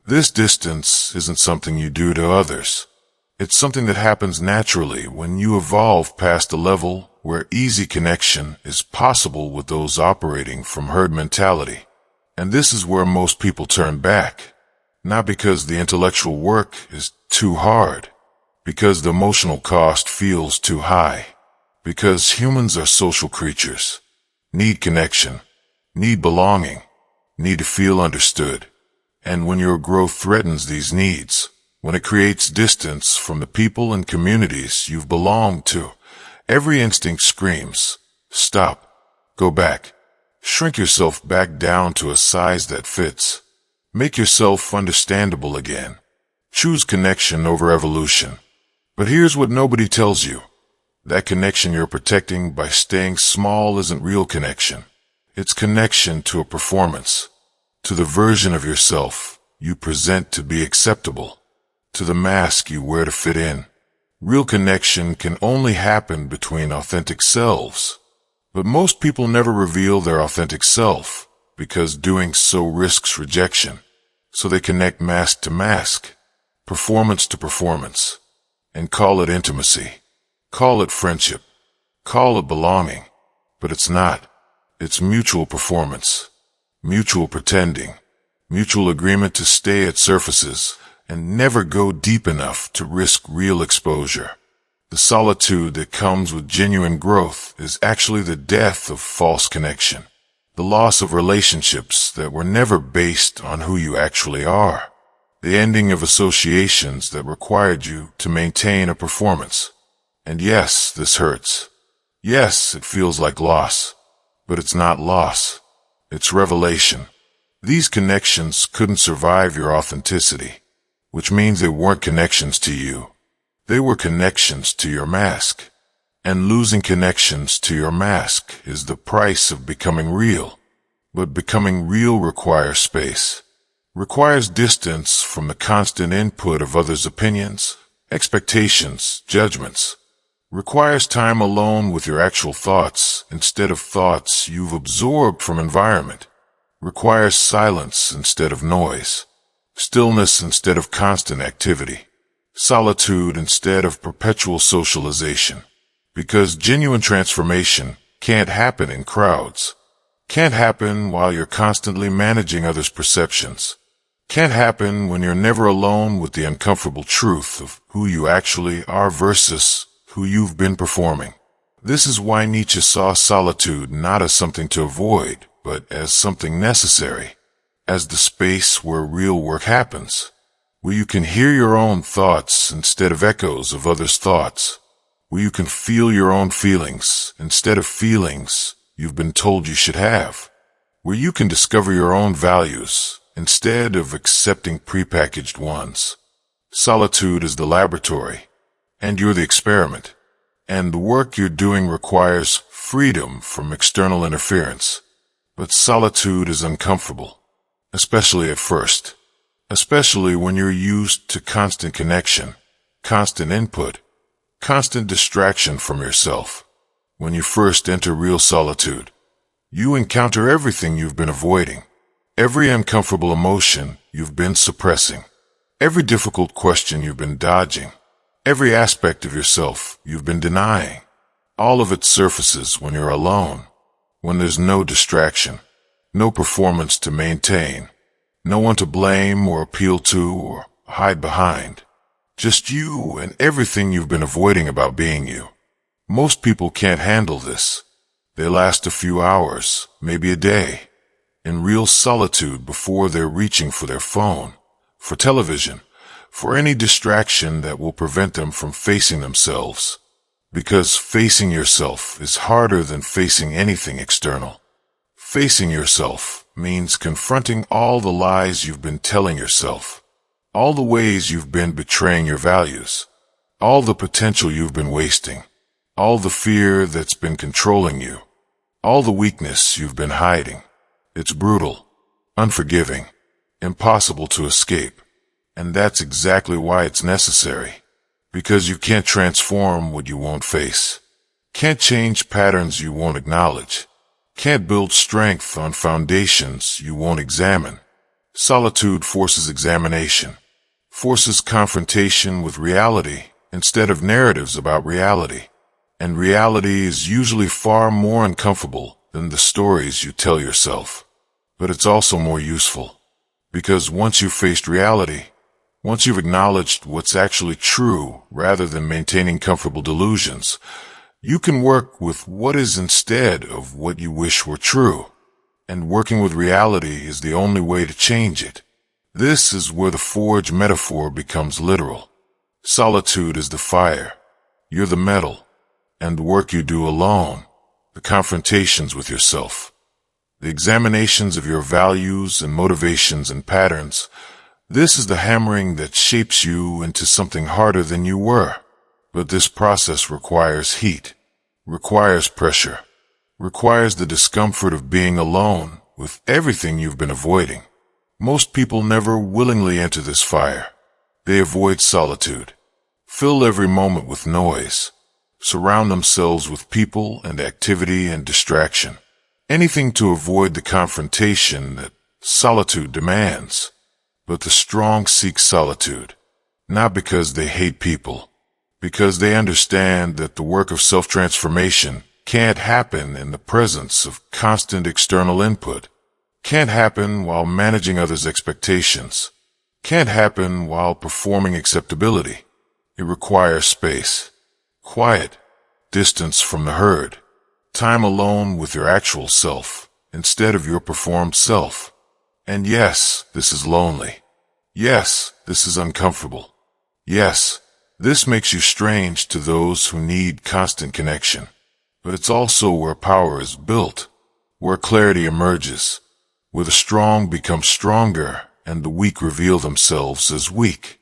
Speaker 1: This distance isn't something you do to others. It's something that happens naturally when you evolve past a level where easy connection is possible with those operating from herd mentality. And this is where most people turn back, not because the intellectual work is too hard, because the emotional cost feels too high, because humans are social creatures, need connection, need belonging, need to feel understood. And when your growth threatens these needs, when it creates distance from the people and communities you've belonged to, every instinct screams, stop, go back, shrink yourself back down to a size that fits, make yourself understandable again, choose connection over evolution. But here's what nobody tells you. That connection you're protecting by staying small isn't real connection. It's connection to a performance, to the version of yourself you present to be acceptable, to the mask you wear to fit in. Real connection can only happen between authentic selves. But most people never reveal their authentic self because doing so risks rejection. So they connect mask to mask, performance to performance, and call it intimacy. Call it friendship. Call it belonging. But it's not. It's mutual performance, mutual pretending, mutual agreement to stay at surfaces and never go deep enough to risk real exposure. The solitude that comes with genuine growth is actually the death of false connection, the loss of relationships that were never based on who you actually are, the ending of associations that required you to maintain a performance. And yes, this hurts. Yes, it feels like loss, but it's not loss. It's revelation. These connections couldn't survive your authenticity, which means they weren't connections to you. They were connections to your mask. And losing connections to your mask is the price of becoming real. But becoming real requires space, requires distance from the constant input of others' opinions, expectations, judgments, requires time alone with your actual thoughts instead of thoughts you've absorbed from environment, requires silence instead of noise, stillness instead of constant activity. Solitude instead of perpetual socialization. Because genuine transformation can't happen in crowds. Can't happen while you're constantly managing others' perceptions. Can't happen when you're never alone with the uncomfortable truth of who you actually are versus who you've been performing. This is why Nietzsche saw solitude not as something to avoid, but as something necessary, as the space where real work happens, where you can hear your own thoughts instead of echoes of others' thoughts, where you can feel your own feelings instead of feelings you've been told you should have, where you can discover your own values instead of accepting prepackaged ones. Solitude is the laboratory, and you're the experiment, and the work you're doing requires freedom from external interference. But solitude is uncomfortable, especially at first, especially when you're used to constant connection, constant input, constant distraction from yourself. When you first enter real solitude, you encounter everything you've been avoiding, every uncomfortable emotion you've been suppressing, every difficult question you've been dodging, every aspect of yourself you've been denying. All of it surfaces when you're alone, when there's no distraction, no performance to maintain, no one to blame or appeal to or hide behind. Just you and everything you've been avoiding about being you. Most people can't handle this. They last a few hours, maybe a day, in real solitude before they're reaching for their phone, for television, for any distraction that will prevent them from facing themselves. Because facing yourself is harder than facing anything external. Facing yourself means confronting all the lies you've been telling yourself, all the ways you've been betraying your values, all the potential you've been wasting, all the fear that's been controlling you, all the weakness you've been hiding. It's brutal, unforgiving, impossible to escape. And that's exactly why it's necessary. Because you can't transform what you won't face. Can't change patterns you won't acknowledge. Can't build strength on foundations you won't examine. Solitude forces examination, forces confrontation with reality instead of narratives about reality. And reality is usually far more uncomfortable than the stories you tell yourself. But it's also more useful. Because once you've faced reality, once you've acknowledged what's actually true rather than maintaining comfortable delusions, you can work with what is instead of what you wish were true. And working with reality is the only way to change it. This is where the forge metaphor becomes literal. Solitude is the fire. You're the metal. And the work you do alone, the confrontations with yourself, the examinations of your values and motivations and patterns, this is the hammering that shapes you into something harder than you were. But this process requires heat, requires pressure, requires the discomfort of being alone with everything you've been avoiding. Most people never willingly enter this fire. They avoid solitude, fill every moment with noise, surround themselves with people and activity and distraction. Anything to avoid the confrontation that solitude demands. But the strong seek solitude, not because they hate people, because they understand that the work of self-transformation can't happen in the presence of constant external input, can't happen while managing others' expectations, can't happen while performing acceptability. It requires space, quiet, distance from the herd, time alone with your actual self instead of your performed self. And yes, this is lonely. Yes, this is uncomfortable. Yes, this makes you strange to those who need constant connection. But it's also where power is built, where clarity emerges, where the strong become stronger and the weak reveal themselves as weak.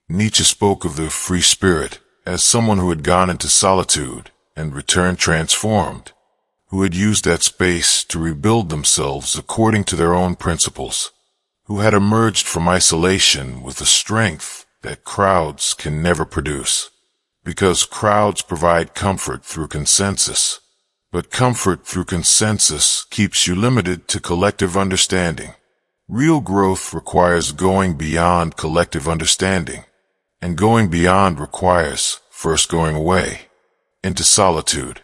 Speaker 1: Nietzsche spoke of the free spirit as someone who had gone into solitude and returned transformed, who had used that space to rebuild themselves according to their own principles, who had emerged from isolation with a strength that crowds can never produce. Because crowds provide comfort through consensus, but comfort through consensus keeps you limited to collective understanding. Real growth requires going beyond collective understanding And going beyond requires first going away, into solitude,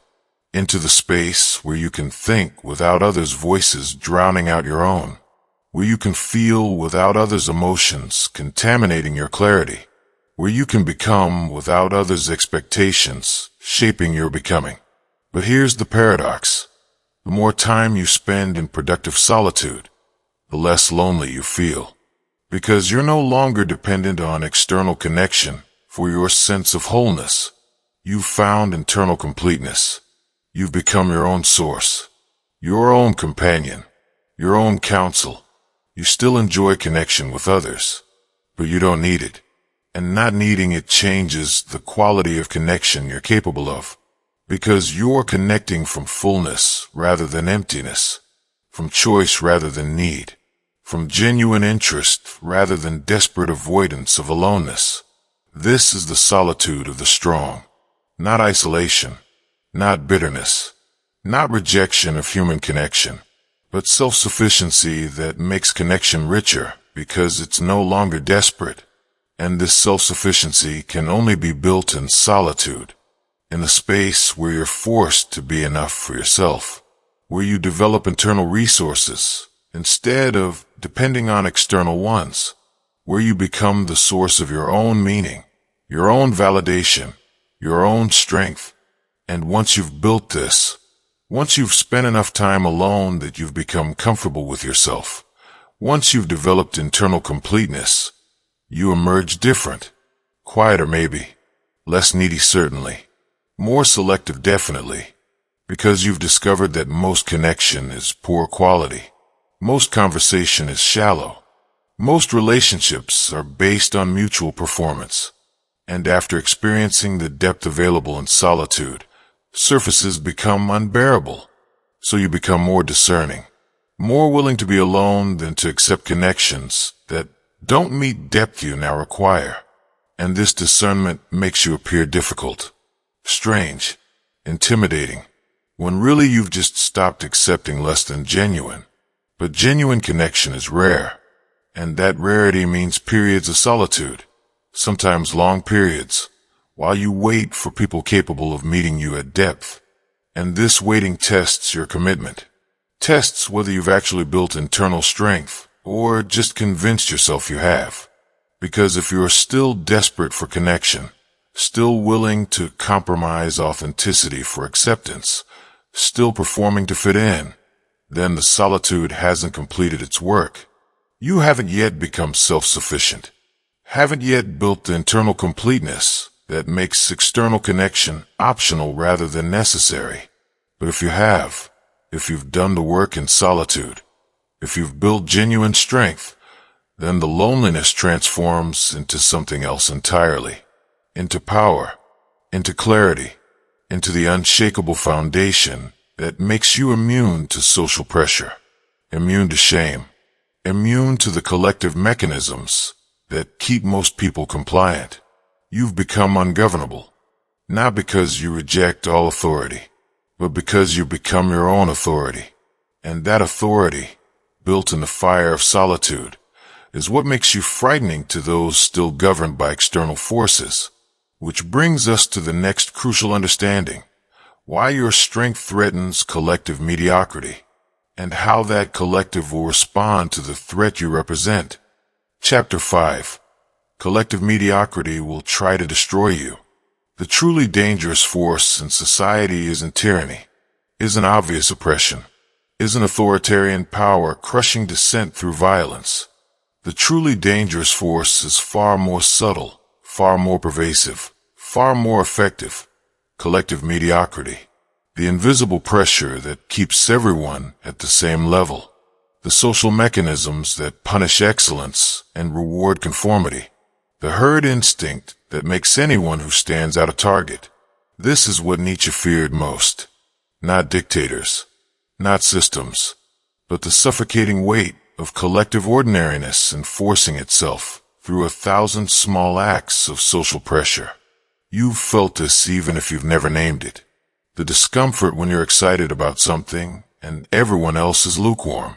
Speaker 1: into the space where you can think without others' voices drowning out your own, where you can feel without others' emotions contaminating your clarity, where you can become without others' expectations shaping your becoming. But here's the paradox. The more time you spend in productive solitude, the less lonely you feel. Because you're no longer dependent on external connection for your sense of wholeness. You've found internal completeness. You've become your own source, your own companion, your own counsel. You still enjoy connection with others, but you don't need it. And not needing it changes the quality of connection you're capable of. Because you're connecting from fullness rather than emptiness, from choice rather than need, from genuine interest rather than desperate avoidance of aloneness. This is the solitude of the strong, not isolation, not bitterness, not rejection of human connection, but self-sufficiency that makes connection richer because it's no longer desperate. And this self-sufficiency can only be built in solitude, in a space where you're forced to be enough for yourself, where you develop internal resources instead of depending on external ones, where you become the source of your own meaning, your own validation, your own strength. And once you've built this, once you've spent enough time alone that you've become comfortable with yourself, once you've developed internal completeness, you emerge different, quieter maybe, less needy certainly, more selective definitely, because you've discovered that most connection is poor quality. Most conversation is shallow. Most relationships are based on mutual performance. And after experiencing the depth available in solitude, surfaces become unbearable. So you become more discerning, more willing to be alone than to accept connections that don't meet depth you now require. And this discernment makes you appear difficult, strange, intimidating, when really you've just stopped accepting less than genuine. But genuine connection is rare, and that rarity means periods of solitude, sometimes long periods, while you wait for people capable of meeting you at depth. And this waiting tests your commitment, tests whether you've actually built internal strength or just convinced yourself you have. Because if you're still desperate for connection, still willing to compromise authenticity for acceptance, still performing to fit in, then the solitude hasn't completed its work. You haven't yet become self-sufficient, haven't yet built the internal completeness that makes external connection optional rather than necessary. But if you have, if you've done the work in solitude, if you've built genuine strength, then the loneliness transforms into something else entirely, into power, into clarity, into the unshakable foundation that makes you immune to social pressure, immune to shame, immune to the collective mechanisms that keep most people compliant. You've become ungovernable, not because you reject all authority, but because you become your own authority. And that authority, built in the fire of solitude, is what makes you frightening to those still governed by external forces. Which brings us to the next crucial understanding: why your strength threatens collective mediocrity, and how that collective will respond to the threat you represent. Chapter 5. Collective mediocrity will try to destroy you. The truly dangerous force in society isn't tyranny, isn't obvious oppression, isn't authoritarian power crushing dissent through violence. The truly dangerous force is far more subtle, far more pervasive, far more effective. Collective mediocrity, the invisible pressure that keeps everyone at the same level, the social mechanisms that punish excellence and reward conformity, the herd instinct that makes anyone who stands out a target. This is what Nietzsche feared most. Not dictators, not systems, but the suffocating weight of collective ordinariness enforcing itself through 1,000 small acts of social pressure. You've felt this even if you've never named it. The discomfort when you're excited about something and everyone else is lukewarm.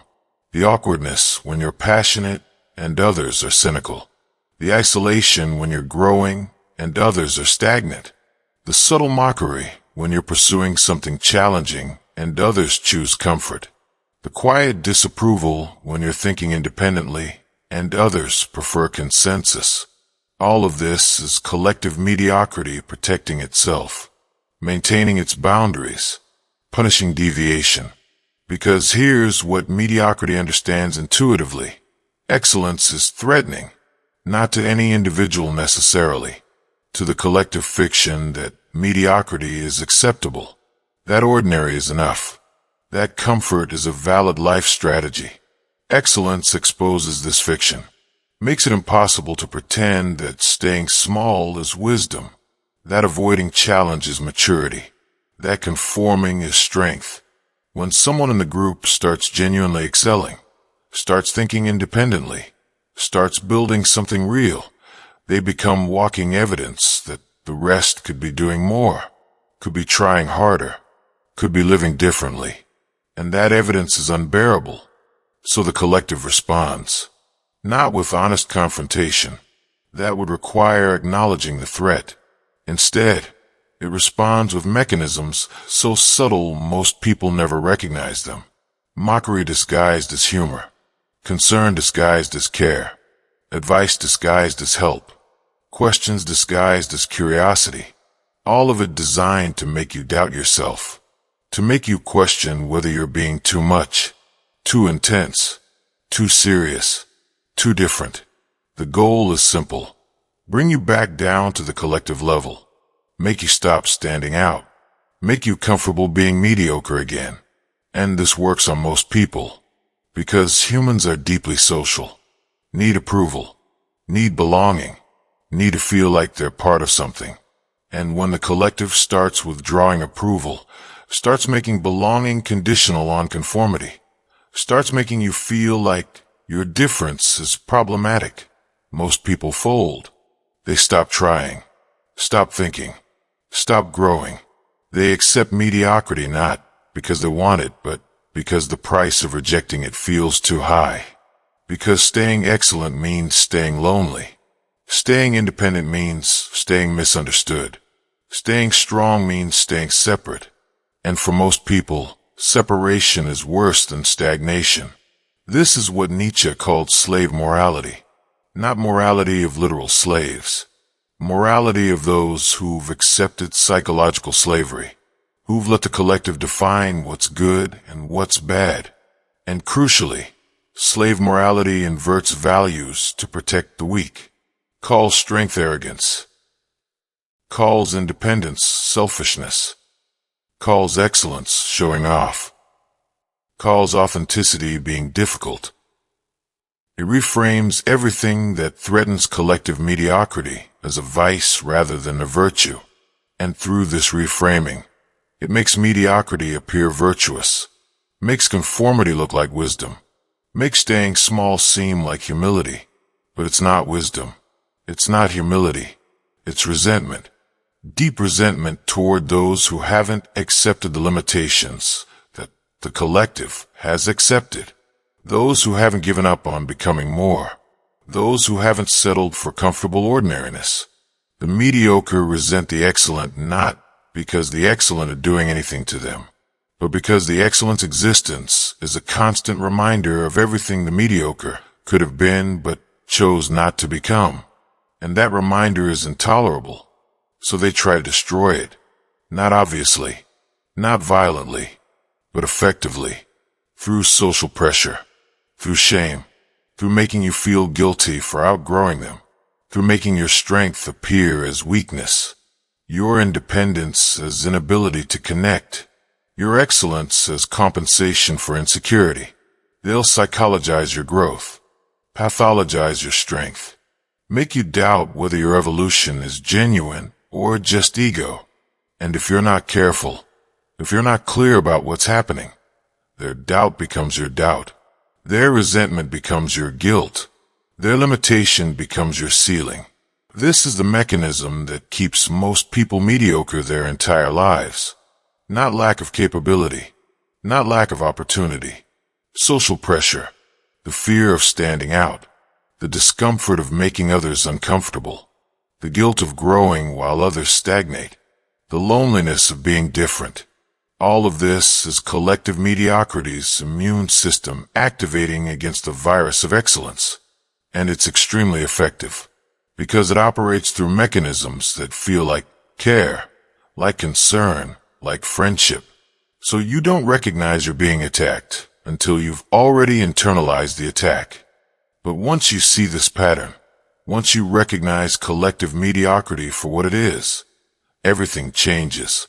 Speaker 1: The awkwardness when you're passionate and others are cynical. The isolation when you're growing and others are stagnant. The subtle mockery when you're pursuing something challenging and others choose comfort. The quiet disapproval when you're thinking independently and others prefer consensus. All of this is collective mediocrity protecting itself, maintaining its boundaries, punishing deviation. Because here's what mediocrity understands intuitively. Excellence is threatening, not to any individual necessarily, to the collective fiction that mediocrity is acceptable, that ordinary is enough, that comfort is a valid life strategy. Excellence exposes this fiction, makes it impossible to pretend that staying small is wisdom, that avoiding challenge is maturity, that conforming is strength. When someone in the group starts genuinely excelling, starts thinking independently, starts building something real, they become walking evidence that the rest could be doing more, could be trying harder, could be living differently. And that evidence is unbearable. So the collective responds, not with honest confrontation. That would require acknowledging the threat. Instead, it responds with mechanisms so subtle most people never recognize them. Mockery disguised as humor, concern disguised as care, advice disguised as help, questions disguised as curiosity. All of it designed to make you doubt yourself, to make you question whether you're being too much, too intense, too serious, too different. The goal is simple. Bring you back down to the collective level. Make you stop standing out. Make you comfortable being mediocre again. And this works on most people, because humans are deeply social, need approval, need belonging, need to feel like they're part of something. And when the collective starts withdrawing approval, starts making belonging conditional on conformity, starts making you feel like your difference is problematic, most people fold. They stop trying, stop thinking, stop growing. They accept mediocrity not because they want it, but because the price of rejecting it feels too high. Because staying excellent means staying lonely. Staying independent means staying misunderstood. Staying strong means staying separate. And for most people, separation is worse than stagnation. This is what Nietzsche called slave morality. Not morality of literal slaves. Morality of those who've accepted psychological slavery, who've let the collective define what's good and what's bad. And crucially, slave morality inverts values to protect the weak, calls strength arrogance, calls independence selfishness, calls excellence showing off, calls authenticity being difficult. It reframes everything that threatens collective mediocrity as a vice rather than a virtue. And through this reframing, it makes mediocrity appear virtuous, makes conformity look like wisdom, makes staying small seem like humility. But it's not wisdom. It's not humility. It's resentment. Deep resentment toward those who haven't accepted the limitations that the collective has accepted. Those who haven't given up on becoming more. Those who haven't settled for comfortable ordinariness. The mediocre resent the excellent not because the excellent are doing anything to them, but because the excellent's existence is a constant reminder of everything the mediocre could have been but chose not to become. And that reminder is intolerable, so they try to destroy it. Not obviously, not violently, but effectively, through social pressure, through shame, through making you feel guilty for outgrowing them, through making your strength appear as weakness, your independence as inability to connect, your excellence as compensation for insecurity. They'll psychologize your growth, pathologize your strength, make you doubt whether your evolution is genuine or just ego. And if you're not careful, if you're not clear about what's happening, their doubt becomes your doubt. Their resentment becomes your guilt. Their limitation becomes your ceiling. This is the mechanism that keeps most people mediocre their entire lives. Not lack of capability, not lack of opportunity. Social pressure, the fear of standing out, the discomfort of making others uncomfortable, the guilt of growing while others stagnate, the loneliness of being different. All of this is collective mediocrity's immune system activating against the virus of excellence. And it's extremely effective, because it operates through mechanisms that feel like care, like concern, like friendship. So you don't recognize you're being attacked until you've already internalized the attack. But once you see this pattern, once you recognize collective mediocrity for what it is, everything changes.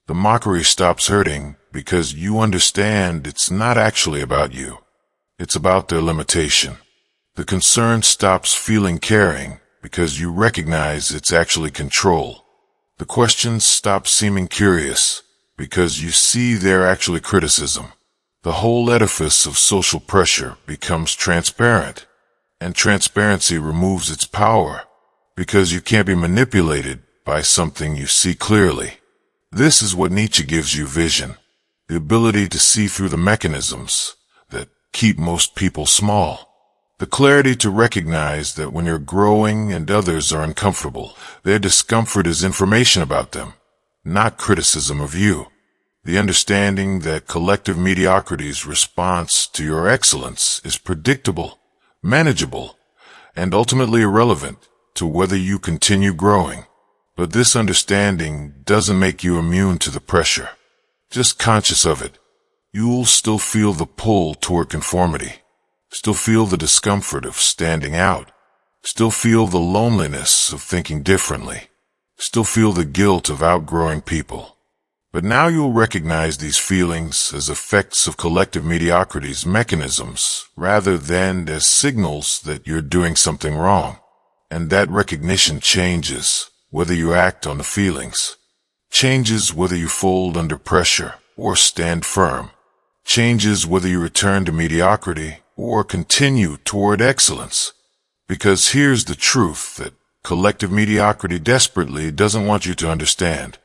Speaker 1: The mockery stops hurting because you understand it's not actually about you. It's about their limitation. The concern stops feeling caring because you recognize it's actually control. The questions stop seeming curious because you see they're actually criticism. The whole edifice of social pressure becomes transparent, and transparency removes its power because you can't be manipulated by something you see clearly. This is what Nietzsche gives you: vision, the ability to see through the mechanisms that keep most people small. The clarity to recognize that when you're growing and others are uncomfortable, their discomfort is information about them, not criticism of you. The understanding that collective mediocrity's response to your excellence is predictable, manageable, and ultimately irrelevant to whether you continue growing. But this understanding doesn't make you immune to the pressure. Just conscious of it, you'll still feel the pull toward conformity. Still feel the discomfort of standing out. Still feel the loneliness of thinking differently. Still feel the guilt of outgrowing people. But now you'll recognize these feelings as effects of collective mediocrity's mechanisms rather than as signals that you're doing something wrong. And that recognition changes whether you act on the feelings. Changes whether you fold under pressure or stand firm. Changes whether you return to mediocrity or continue toward excellence. Because here's the truth that collective mediocrity desperately doesn't want you to understand.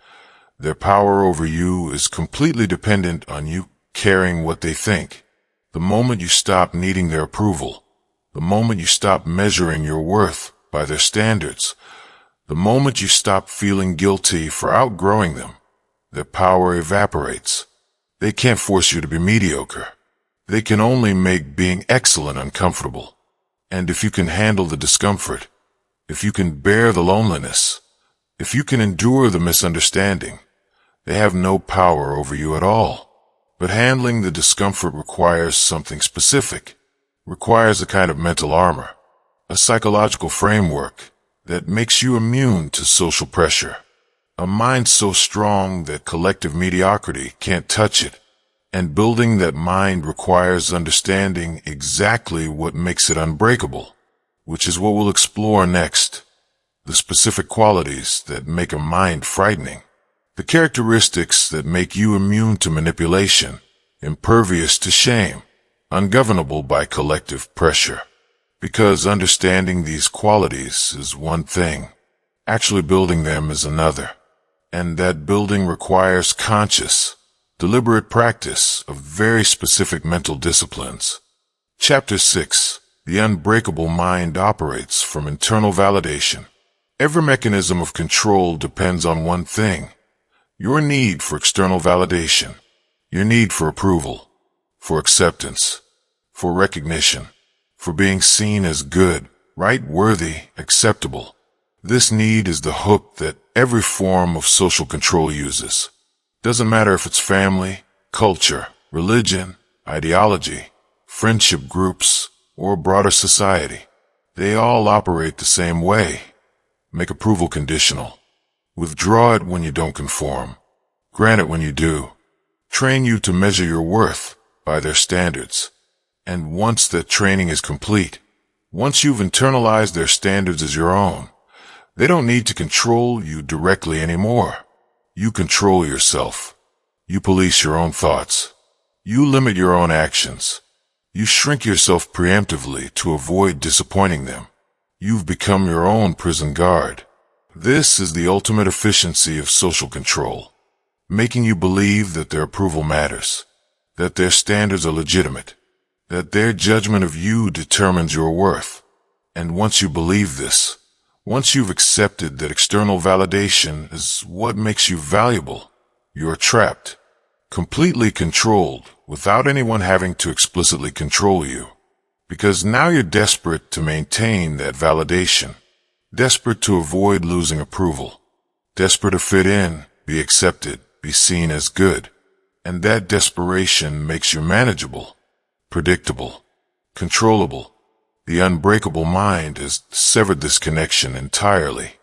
Speaker 1: Their power over you is completely dependent on you caring what they think. The moment you stop needing their approval, the moment you stop measuring your worth by their standards, the moment you stop feeling guilty for outgrowing them, their power evaporates. They can't force you to be mediocre. They can only make being excellent uncomfortable. And if you can handle the discomfort, if you can bear the loneliness, if you can endure the misunderstanding, they have no power over you at all. But handling the discomfort requires something specific, requires a kind of mental armor, a psychological framework that makes you immune to social pressure, a mind so strong that collective mediocrity can't touch it. And building that mind requires understanding exactly what makes it unbreakable, which is what we'll explore next. The specific qualities that make a mind frightening. The characteristics that make you immune to manipulation, impervious to shame, ungovernable by collective pressure. Because understanding these qualities is one thing, actually building them is another. And that building requires conscious, deliberate practice of very specific mental disciplines. Chapter 6. The unbreakable mind operates from internal validation. Every mechanism of control depends on one thing: your need for external validation, your need for approval, for acceptance, for recognition, for being seen as good, right, worthy, acceptable. This need is the hook that every form of social control uses. Doesn't matter if it's family, culture, religion, ideology, friendship groups, or broader society. They all operate the same way. Make approval conditional. Withdraw it when you don't conform. Grant it when you do. Train you to measure your worth by their standards. And once that training is complete, once you've internalized their standards as your own, they don't need to control you directly anymore. You control yourself. You police your own thoughts. You limit your own actions. You shrink yourself preemptively to avoid disappointing them. You've become your own prison guard. This is the ultimate efficiency of social control, making you believe that their approval matters, that their standards are legitimate, that their judgment of you determines your worth. And once you believe this, once you've accepted that external validation is what makes you valuable, you're trapped, completely controlled, without anyone having to explicitly control you. Because now you're desperate to maintain that validation, desperate to avoid losing approval, desperate to fit in, be accepted, be seen as good. And that desperation makes you manageable, predictable, controllable. The unbreakable mind has severed this connection entirely.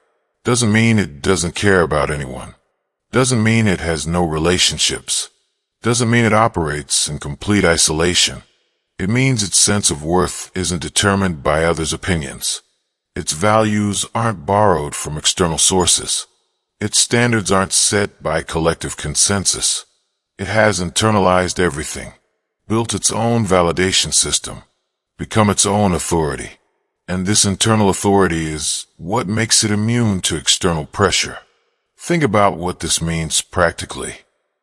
Speaker 1: Doesn't mean it doesn't care about anyone. Doesn't mean it has no relationships. Doesn't mean it operates in complete isolation. It means its sense of worth isn't determined by others' opinions. Its values aren't borrowed from external sources. Its standards aren't set by collective consensus. It has internalized everything, built its own validation system, become its own authority. And this internal authority is what makes it immune to external pressure. Think about what this means practically.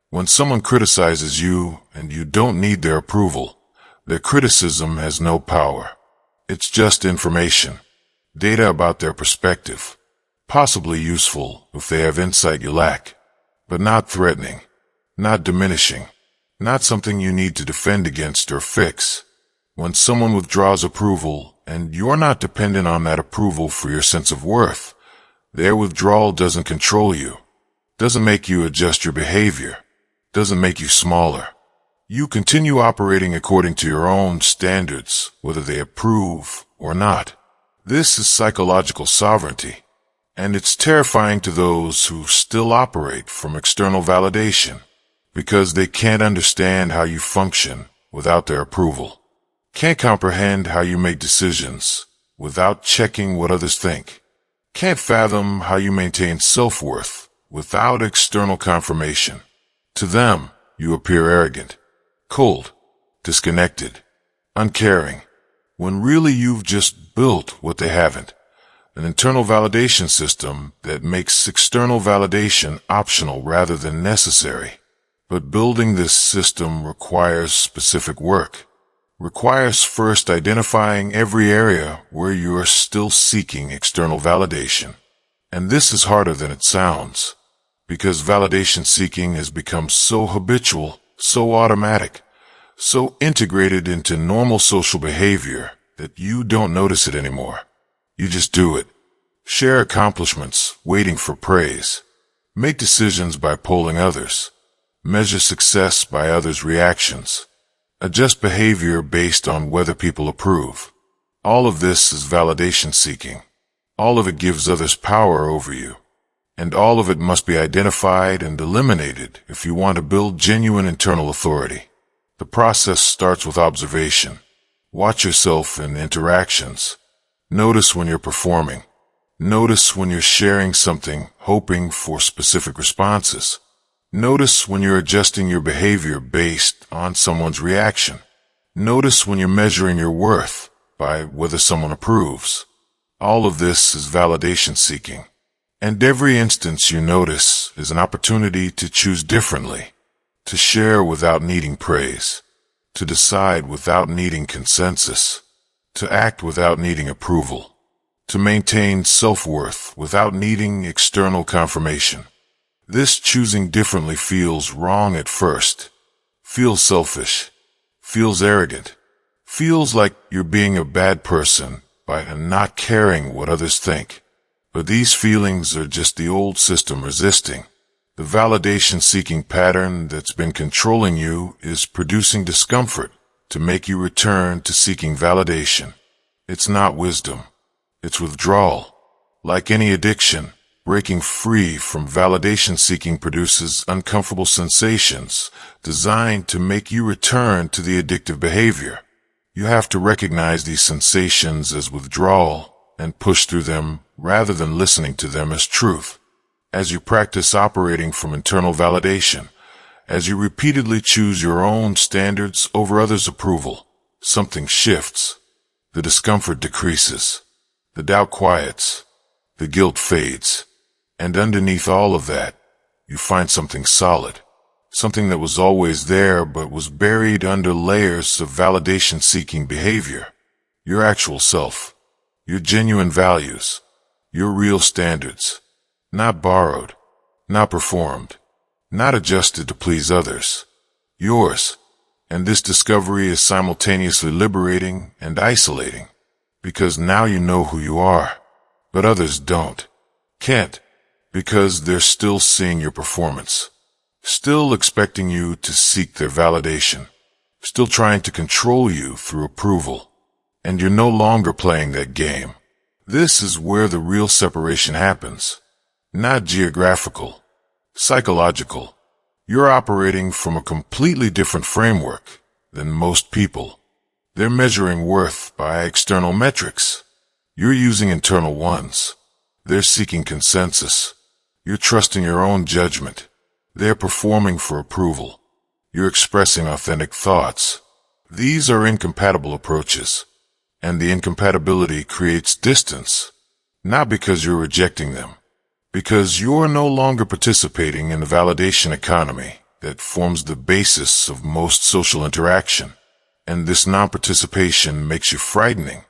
Speaker 1: When someone criticizes you and you don't need their approval, their criticism has no power. It's just information, data about their perspective, possibly useful if they have insight you lack, but not threatening, not diminishing, not something you need to defend against or fix. When someone withdraws approval and you're not dependent on that approval for your sense of worth, their withdrawal doesn't control you, doesn't make you adjust your behavior, doesn't make you smaller. You continue operating according to your own standards, whether they approve or not. This is psychological sovereignty, and it's terrifying to those who still operate from external validation, because they can't understand how you function without their approval, can't comprehend how you make decisions without checking what others think, can't fathom how you maintain self-worth without external confirmation. To them, you appear arrogant, cold, disconnected, uncaring, when really you've just built what they haven't, an internal validation system that makes external validation optional rather than necessary. But building this system requires specific work, requires first identifying every area where you are still seeking external validation. And this is harder than it sounds, because validation seeking has become so habitual, so automatic, so integrated into normal social behavior that you don't notice it anymore. You just do it. Share accomplishments, waiting for praise. Make decisions by polling others. Measure success by others' reactions. Adjust behavior based on whether people approve. All of this is validation seeking. All of it gives others power over you. And all of it must be identified and eliminated if you want to build genuine internal authority. The process starts with observation. Watch yourself in interactions. Notice when you're performing. Notice when you're sharing something, hoping for specific responses. Notice when you're adjusting your behavior based on someone's reaction. Notice when you're measuring your worth by whether someone approves. All of this is validation seeking. And every instance you notice is an opportunity to choose differently, to share without needing praise, to decide without needing consensus, to act without needing approval, to maintain self-worth without needing external confirmation. This choosing differently feels wrong at first, feels selfish, feels arrogant, feels like you're being a bad person by not caring what others think. But these feelings are just the old system resisting. The validation-seeking pattern that's been controlling you is producing discomfort to make you return to seeking validation. It's not wisdom. It's withdrawal. Like any addiction, breaking free from validation-seeking produces uncomfortable sensations designed to make you return to the addictive behavior. You have to recognize these sensations as withdrawal and push through them rather than listening to them as truth. As you practice operating from internal validation, as you repeatedly choose your own standards over others' approval, something shifts. The discomfort decreases. The doubt quiets. The guilt fades. And underneath all of that, you find something solid. Something that was always there but was buried under layers of validation-seeking behavior. Your actual self. your genuine values, your real standards, not borrowed, not performed, not adjusted to please others, yours. And this discovery is simultaneously liberating and isolating, because now you know who you are, but others can't, because they're still seeing your performance, still expecting you to seek their validation, still trying to control you through approval, and you're no longer playing that game. This is where the real separation happens, not geographical, psychological. You're operating from a completely different framework than most people. They're measuring worth by external metrics. You're using internal ones. They're seeking consensus. You're trusting your own judgment. They're performing for approval. You're expressing authentic thoughts. These are incompatible approaches, and the incompatibility creates distance, not because you're rejecting them, because you're no longer participating in the validation economy that forms the basis of most social interaction. And this non-participation makes you frightening,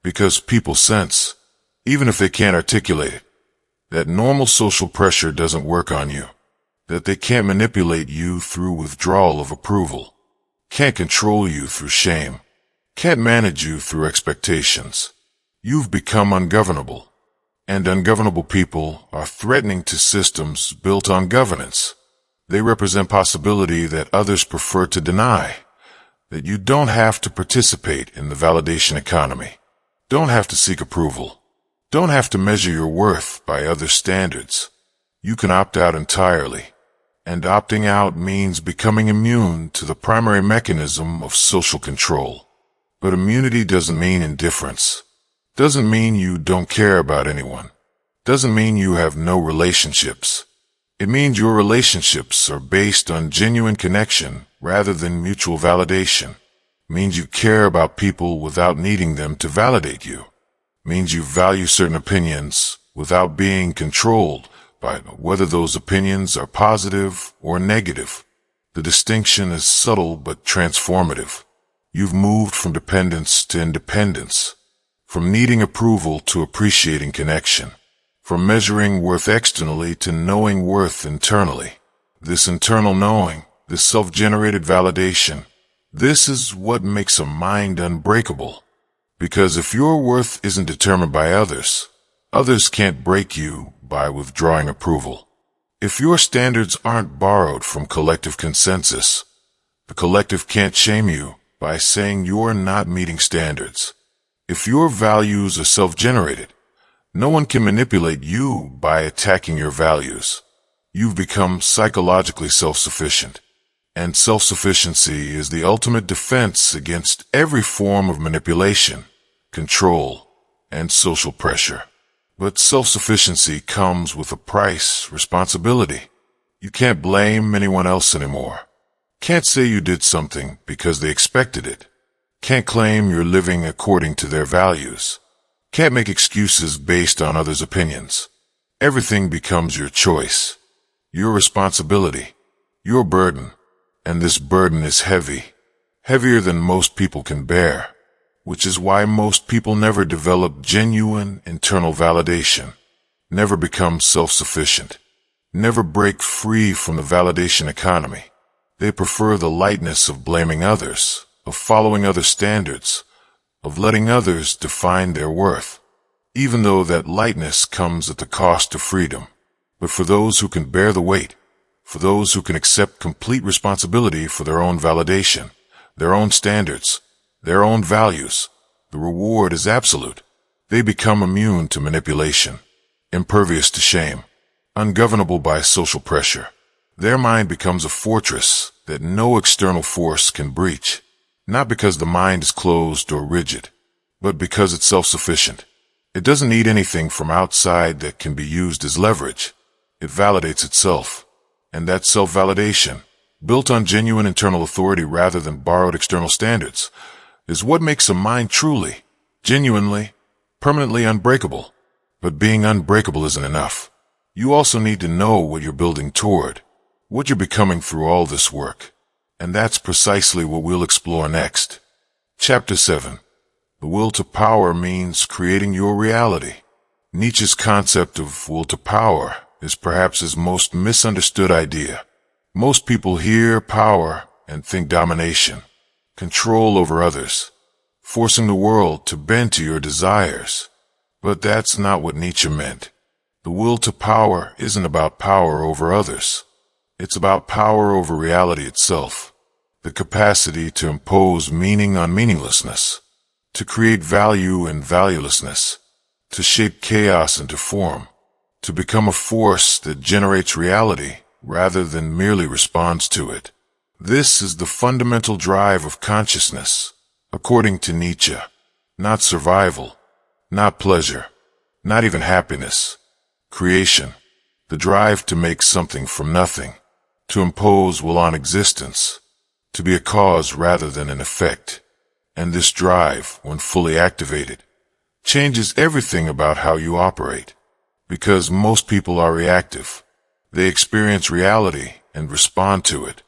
Speaker 1: because people sense, even if they can't articulate it, that normal social pressure doesn't work on you, that they can't manipulate you through withdrawal of approval, can't control you through shame, can't manage you through expectations. You've become ungovernable. And ungovernable people are threatening to systems built on governance. They represent possibility that others prefer to deny, that you don't have to participate in the validation economy, don't have to seek approval, don't have to measure your worth by other standards. You can opt out entirely, and opting out means becoming immune to the primary mechanism of social control. But immunity doesn't mean indifference. Doesn't mean you don't care about anyone. Doesn't mean you have no relationships. It means your relationships are based on genuine connection rather than mutual validation. It means you care about people without needing them to validate you. It means you value certain opinions without being controlled by whether those opinions are positive or negative. The distinction is subtle but transformative. You've moved from dependence to independence. From needing approval to appreciating connection. From measuring worth externally to knowing worth internally. This internal knowing, this self-generated validation, this is what makes a mind unbreakable. Because if your worth isn't determined by others, others can't break you by withdrawing approval. If your standards aren't borrowed from collective consensus, the collective can't shame you by saying you're not meeting standards. If your values are self-generated, no one can manipulate you by attacking your values. You've become psychologically self-sufficient, and self-sufficiency is the ultimate defense against every form of manipulation, control, and social pressure. But self-sufficiency comes with a price, responsibility. You can't blame anyone else anymore. Can't say you did something because they expected it. Can't claim you're living according to their values. Can't make excuses based on others' opinions. Everything becomes your choice, your responsibility, your burden. And this burden is heavy, heavier than most people can bear, which is why most people never develop genuine internal validation, never become self-sufficient, never break free from the validation economy. They prefer the lightness of blaming others, of following other standards, of letting others define their worth, even though that lightness comes at the cost of freedom. But for those who can bear the weight, for those who can accept complete responsibility for their own validation, their own standards, their own values, the reward is absolute. They become immune to manipulation, impervious to shame, ungovernable by social pressure. Their mind becomes a fortress that no external force can breach. Not because the mind is closed or rigid, but because it's self-sufficient. It doesn't need anything from outside that can be used as leverage. It validates itself. And that self-validation, built on genuine internal authority rather than borrowed external standards, is what makes a mind truly, genuinely, permanently unbreakable. But being unbreakable isn't enough. You also need to know what you're building toward, what you're becoming through all this work. And that's precisely what we'll explore next. Chapter 7. The will to power means creating your reality. Nietzsche's concept of will to power is perhaps his most misunderstood idea. Most people hear power and think domination, control over others, forcing the world to bend to your desires. But that's not what Nietzsche meant. The will to power isn't about power over others. It's about power over reality itself, the capacity to impose meaning on meaninglessness, to create value in valuelessness, to shape chaos into form, to become a force that generates reality rather than merely responds to it. This is the fundamental drive of consciousness, according to Nietzsche. Not survival, not pleasure, not even happiness. Creation, the drive to make something from nothing, to impose will on existence, to be a cause rather than an effect. And this drive, when fully activated, changes everything about how you operate. Because most people are reactive. They experience reality and respond to it.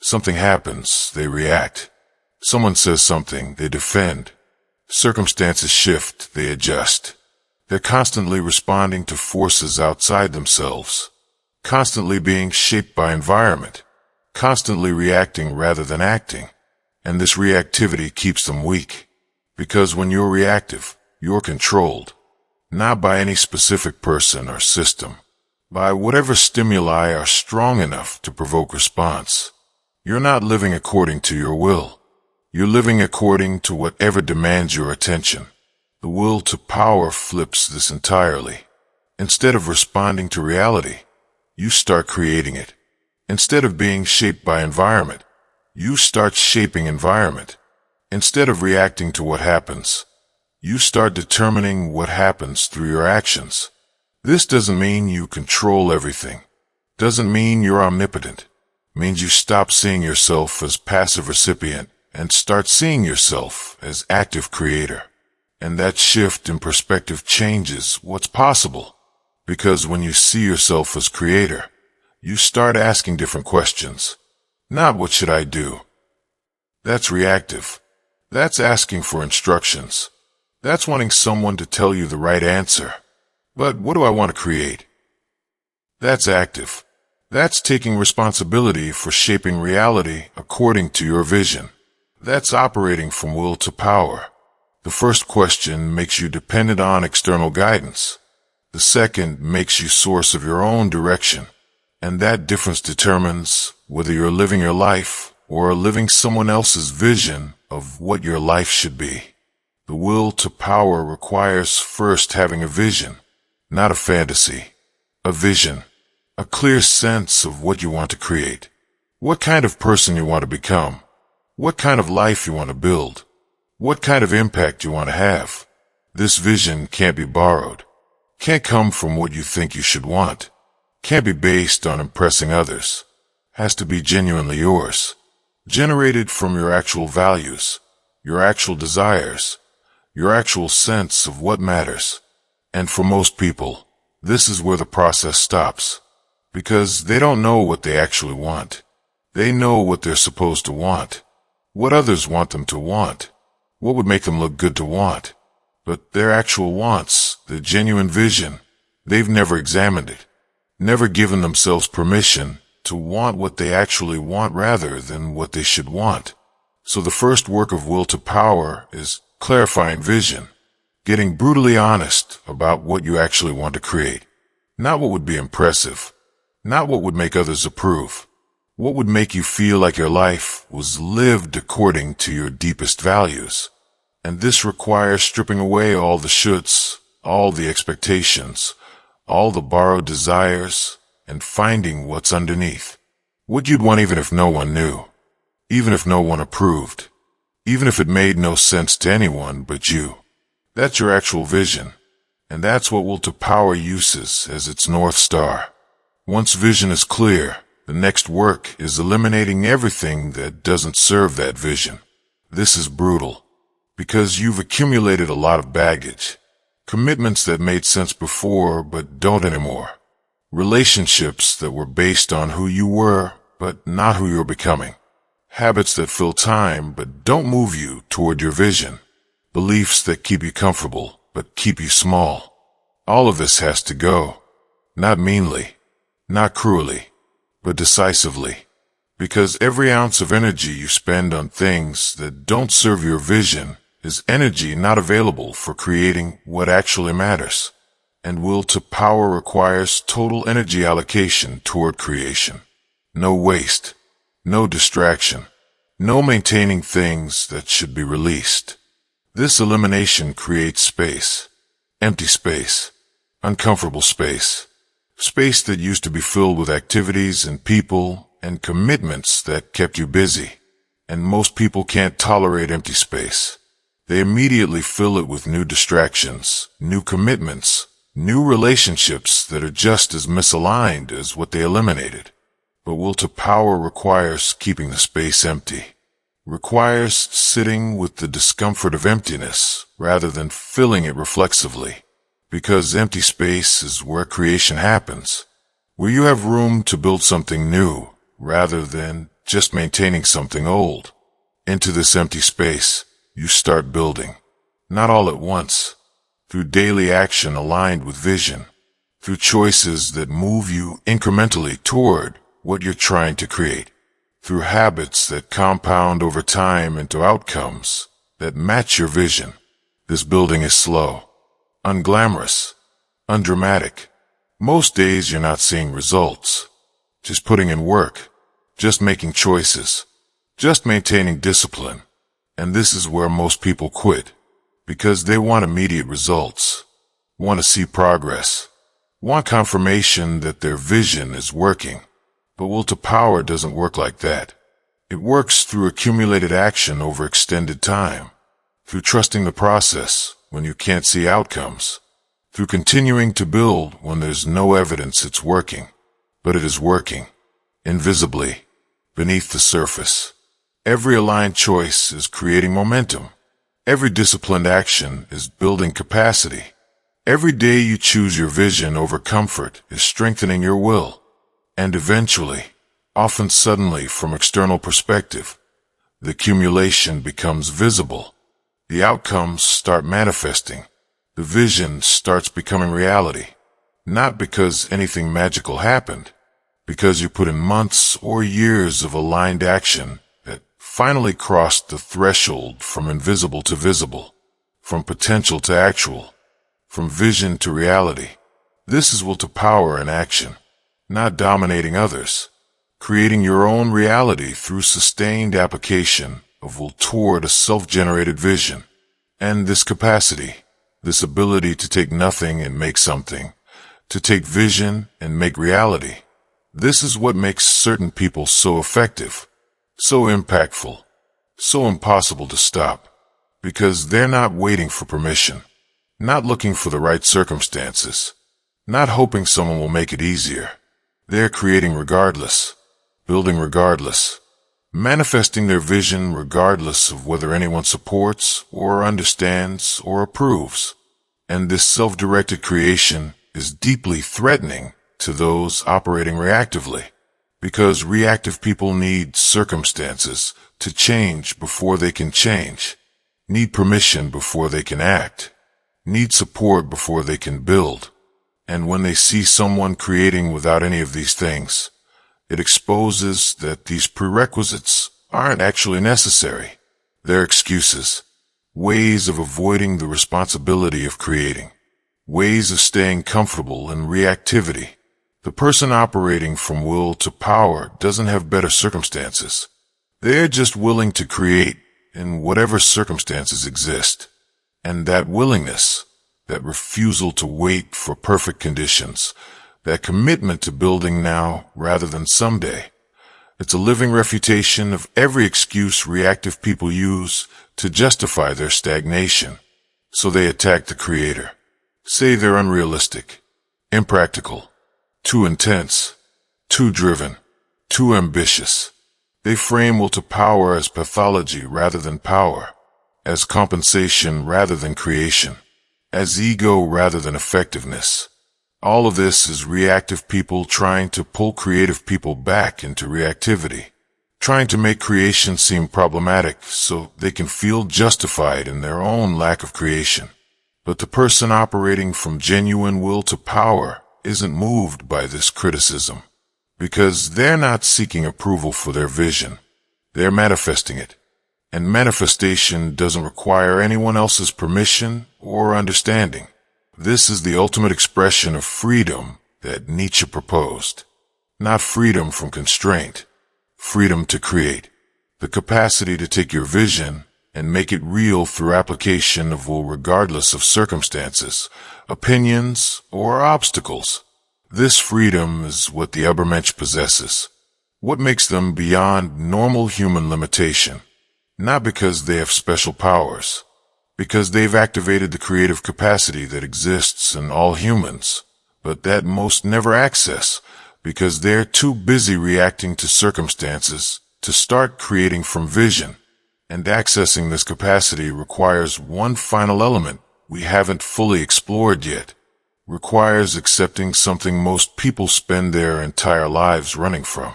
Speaker 1: Something happens, they react. Someone says something, they defend. Circumstances shift, they adjust. They're constantly responding to forces outside themselves, constantly being shaped by environment, constantly reacting rather than acting. And this reactivity keeps them weak. Because when you're reactive, you're controlled, not by any specific person or system, by whatever stimuli are strong enough to provoke response. You're not living according to your will. You're living according to whatever demands your attention. The will to power flips this entirely. Instead of responding to reality, you start creating it. Instead of being shaped by environment, you start shaping environment. Instead of reacting to what happens, you start determining what happens through your actions. This doesn't mean you control everything. Doesn't mean you're omnipotent. It means you stop seeing yourself as passive recipient and start seeing yourself as active creator. And that shift in perspective changes what's possible. Because when you see yourself as creator, you start asking different questions. Not what should I do? That's reactive. That's asking for instructions. That's wanting someone to tell you the right answer. But what do I want to create? That's active. That's taking responsibility for shaping reality according to your vision. That's operating from will to power. The first question makes you dependent on external guidance. The second makes you source of your own direction. And that difference determines whether you're living your life or living someone else's vision of what your life should be. The will to power requires first having a vision, not a fantasy. A vision, a clear sense of what you want to create, what kind of person you want to become, what kind of life you want to build, what kind of impact you want to have. This vision can't be borrowed, can't come from what you think you should want, can't be based on impressing others, has to be genuinely yours, generated from your actual values, your actual desires, your actual sense of what matters. And for most people, this is where the process stops, because they don't know what they actually want. They know what they're supposed to want, what others want them to want, what would make them look good to want. But their actual wants, their genuine vision, they've never examined it, never given themselves permission to want what they actually want rather than what they should want. So the first work of will to power is clarifying vision, getting brutally honest about what you actually want to create. Not what would be impressive, not what would make others approve, what would make you feel like your life was lived according to your deepest values. And this requires stripping away all the shoulds, all the expectations, all the borrowed desires, and finding what's underneath. What you'd want even if no one knew, even if no one approved, even if it made no sense to anyone but you. That's your actual vision, and that's what will to power uses as its North Star. Once vision is clear, the next work is eliminating everything that doesn't serve that vision. This is brutal, because you've accumulated a lot of baggage, commitments that made sense before but don't anymore, relationships that were based on who you were but not who you're becoming, habits that fill time but don't move you toward your vision. beliefs that keep you comfortable but keep you small. All of this has to go. Not meanly, not cruelly, but decisively. Because every ounce of energy you spend on things that don't serve your vision is energy not available for creating what actually matters. And will to power requires total energy allocation toward creation. No waste, no distraction, no maintaining things that should be released. This elimination creates space, empty space, uncomfortable space, space that used to be filled with activities and people and commitments that kept you busy. And most people can't tolerate empty space. They immediately fill it with new distractions, new commitments, new relationships that are just as misaligned as what they eliminated. But will to power requires keeping the space empty, requires sitting with the discomfort of emptiness rather than filling it reflexively. Because empty space is where creation happens, where you have room to build something new rather than just maintaining something old. Into this empty space, you start building, not all at once, through daily action aligned with vision, through choices that move you incrementally toward what you're trying to create, through habits that compound over time into outcomes that match your vision. This building is slow, unglamorous, undramatic. Most days you're not seeing results, just putting in work, just making choices, just maintaining discipline. And this is where most people quit, because they want immediate results, want to see progress, want confirmation that their vision is working. But will to power doesn't work like that. It works through accumulated action over extended time, through trusting the process when you can't see outcomes, through continuing to build when there's no evidence it's working. But it is working, invisibly, beneath the surface. Every aligned choice is creating momentum. Every disciplined action is building capacity. Every day you choose your vision over comfort is strengthening your will. And eventually, often suddenly from external perspective, the accumulation becomes visible. The outcomes start manifesting. The vision starts becoming reality. Not because anything magical happened, because you put in months or years of aligned action that finally crossed the threshold from invisible to visible, from potential to actual, from vision to reality. This is will to power in action. Not dominating others, creating your own reality through sustained application of will toward a self-generated vision. And this capacity, this ability to take nothing and make something, to take vision and make reality, this is what makes certain people so effective, so impactful, so impossible to stop, because they're not waiting for permission, not looking for the right circumstances, not hoping someone will make it easier. They're creating regardless, building regardless, manifesting their vision regardless of whether anyone supports or understands or approves. And this self-directed creation is deeply threatening to those operating reactively, because reactive people need circumstances to change before they can change, need permission before they can act, need support before they can build. And when they see someone creating without any of these things, it exposes that these prerequisites aren't actually necessary. They're excuses, ways of avoiding the responsibility of creating, ways of staying comfortable in reactivity. The person operating from will to power doesn't have better circumstances. They're just willing to create in whatever circumstances exist. And that willingness, that refusal to wait for perfect conditions, that commitment to building now rather than someday, it's a living refutation of every excuse reactive people use to justify their stagnation. So they attack the creator, say they're unrealistic, impractical, too intense, too driven, too ambitious. They frame will to power as pathology rather than power, as compensation rather than creation, as ego rather than effectiveness. All of this is reactive people trying to pull creative people back into reactivity, trying to make creation seem problematic so they can feel justified in their own lack of creation. But the person operating from genuine will to power isn't moved by this criticism, because they're not seeking approval for their vision. They're manifesting it. And manifestation doesn't require anyone else's permission or understanding. This is the ultimate expression of freedom that Nietzsche proposed. Not freedom from constraint, freedom to create. The capacity to take your vision and make it real through application of will regardless of circumstances, opinions, or obstacles. This freedom is what the Übermensch possesses. What makes them beyond normal human limitation? Not because they have special powers, because they've activated the creative capacity that exists in all humans, but that most never access, because they're too busy reacting to circumstances to start creating from vision. And accessing this capacity requires one final element we haven't fully explored yet. Requires accepting something most people spend their entire lives running from.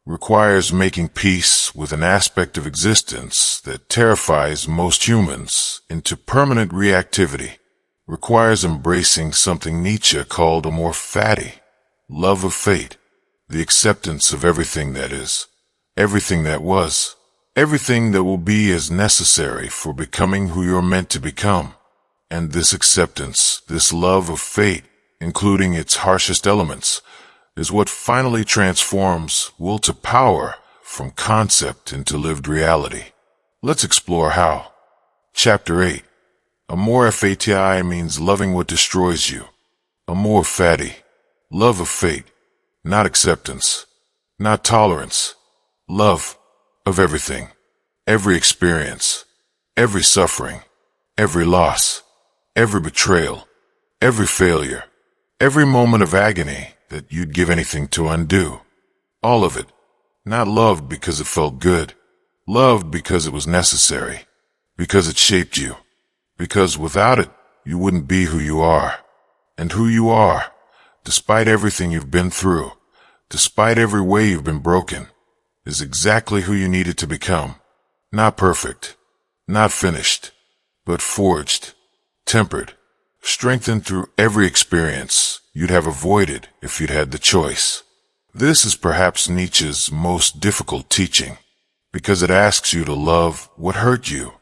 Speaker 1: Requires making peace with an aspect of existence that terrifies most humans into permanent reactivity. Requires embracing something Nietzsche called amor fati, love of fate, the acceptance of everything that is, everything that was, everything that will be as necessary for becoming who you're meant to become. And this acceptance, this love of fate, including its harshest elements, is what finally transforms will to power from concept into lived reality. Let's explore how. Chapter 8. Amor fati means loving what destroys you. Amor fati, love of fate, not acceptance, not tolerance, love of everything, every experience, every suffering, every loss, every betrayal, every failure, every moment of agony that you'd give anything to undo. All of it. Not loved because it felt good. Loved because it was necessary. Because it shaped you. Because without it, you wouldn't be who you are. And who you are, despite everything you've been through, despite every way you've been broken, is exactly who you needed to become. Not perfect. Not finished. But forged. Tempered. Strengthened through every experience you'd have avoided if you'd had the choice. This is perhaps Nietzsche's most difficult teaching, because it asks you to love what hurt you,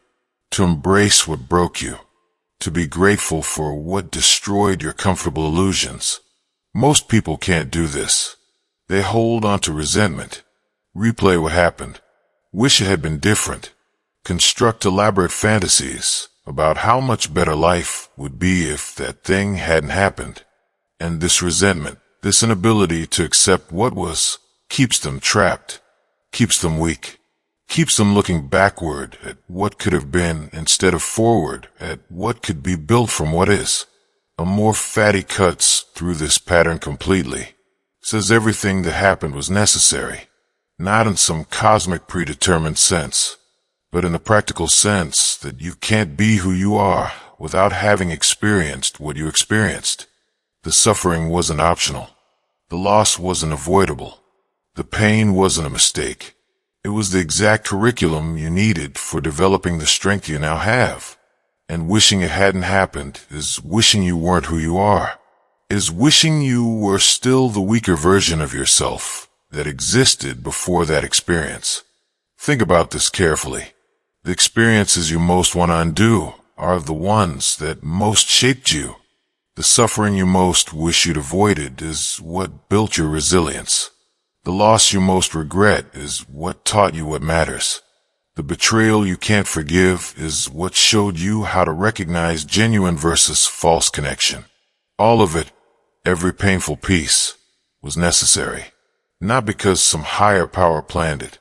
Speaker 1: to embrace what broke you, to be grateful for what destroyed your comfortable illusions. Most people can't do this. They hold on to resentment, replay what happened, wish it had been different, construct elaborate fantasies about how much better life would be if that thing hadn't happened. And this resentment, this inability to accept what was, keeps them trapped, keeps them weak, keeps them looking backward at what could have been instead of forward at what could be built from what is. Amor fati cuts through this pattern completely, says everything that happened was necessary, not in some cosmic predetermined sense, but in the practical sense that you can't be who you are without having experienced what you experienced. The suffering wasn't optional. The loss wasn't avoidable. The pain wasn't a mistake. It was the exact curriculum you needed for developing the strength you now have. And wishing it hadn't happened is wishing you weren't who you are, is wishing you were still the weaker version of yourself that existed before that experience. Think about this carefully. The experiences you most want to undo are the ones that most shaped you. The suffering you most wish you'd avoided is what built your resilience. The loss you most regret is what taught you what matters. The betrayal you can't forgive is what showed you how to recognize genuine versus false connection. All of it, every painful piece, was necessary. Not because some higher power planned it,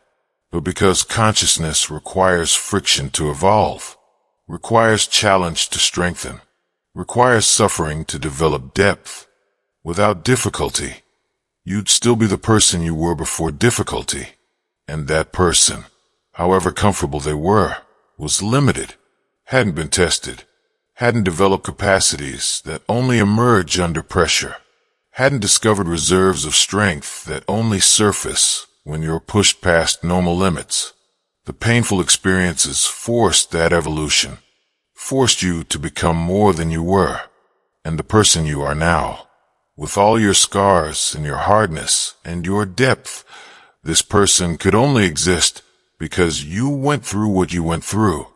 Speaker 1: but because consciousness requires friction to evolve, requires challenge to strengthen, requires suffering to develop depth. Without difficulty, you'd still be the person you were before difficulty. And that person, however comfortable they were, was limited, hadn't been tested, hadn't developed capacities that only emerge under pressure, hadn't discovered reserves of strength that only surface when you're pushed past normal limits. The painful experiences forced that evolution, forced you to become more than you were, and the person you are now. With all your scars and your hardness and your depth, this person could only exist because you went through what you went through.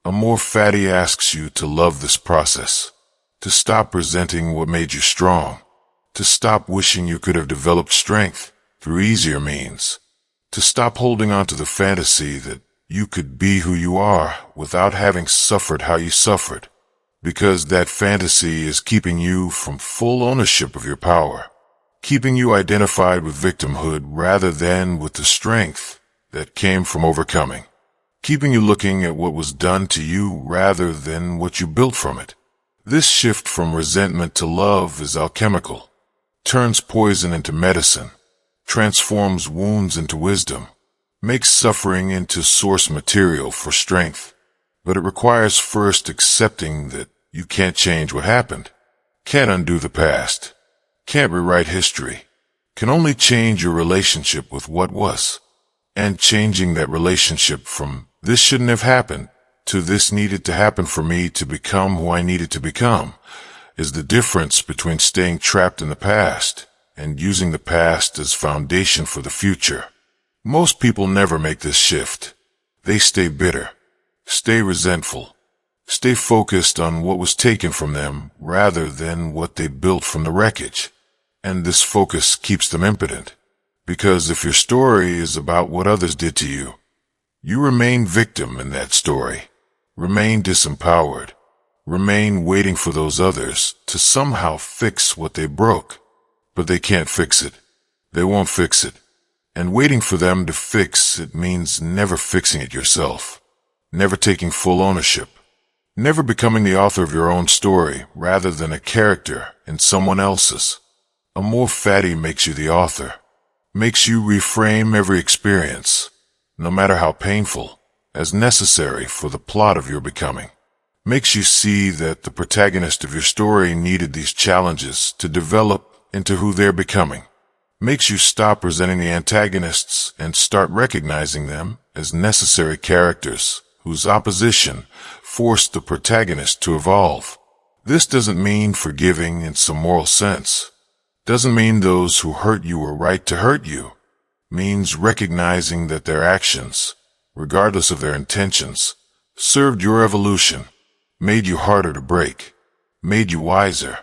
Speaker 1: Amor Fati asks you to love this process, to stop resenting what made you strong, to stop wishing you could have developed strength through easier means, to stop holding on to the fantasy that you could be who you are without having suffered how you suffered, because that fantasy is keeping you from full ownership of your power, keeping you identified with victimhood rather than with the strength that came from overcoming, keeping you looking at what was done to you rather than what you built from it. This shift from resentment to love is alchemical, turns poison into medicine, transforms wounds into wisdom, makes suffering into source material for strength. But it requires first accepting that you can't change what happened, can't undo the past, can't rewrite history, can only change your relationship with what was. And changing that relationship from "this shouldn't have happened" to "this needed to happen for me to become who I needed to become" is the difference between staying trapped in the past and using the past as foundation for the future. Most people never make this shift. They stay bitter, stay resentful, stay focused on what was taken from them rather than what they built from the wreckage. And this focus keeps them impotent. Because if your story is about what others did to you, you remain victim in that story, remain disempowered, remain waiting for those others to somehow fix what they broke. But they can't fix it. They won't fix it. And waiting for them to fix it means never fixing it yourself, never taking full ownership, never becoming the author of your own story rather than a character in someone else's. Amor Fati makes you the author, makes you reframe every experience, no matter how painful, as necessary for the plot of your becoming. Makes you see that the protagonist of your story needed these challenges to develop into who they're becoming. Makes you stop resenting the antagonists and start recognizing them as necessary characters whose opposition forced the protagonist to evolve. This doesn't mean forgiving in some moral sense. Doesn't mean those who hurt you were right to hurt you. Means recognizing that their actions, regardless of their intentions, served your evolution, made you harder to break, made you wiser,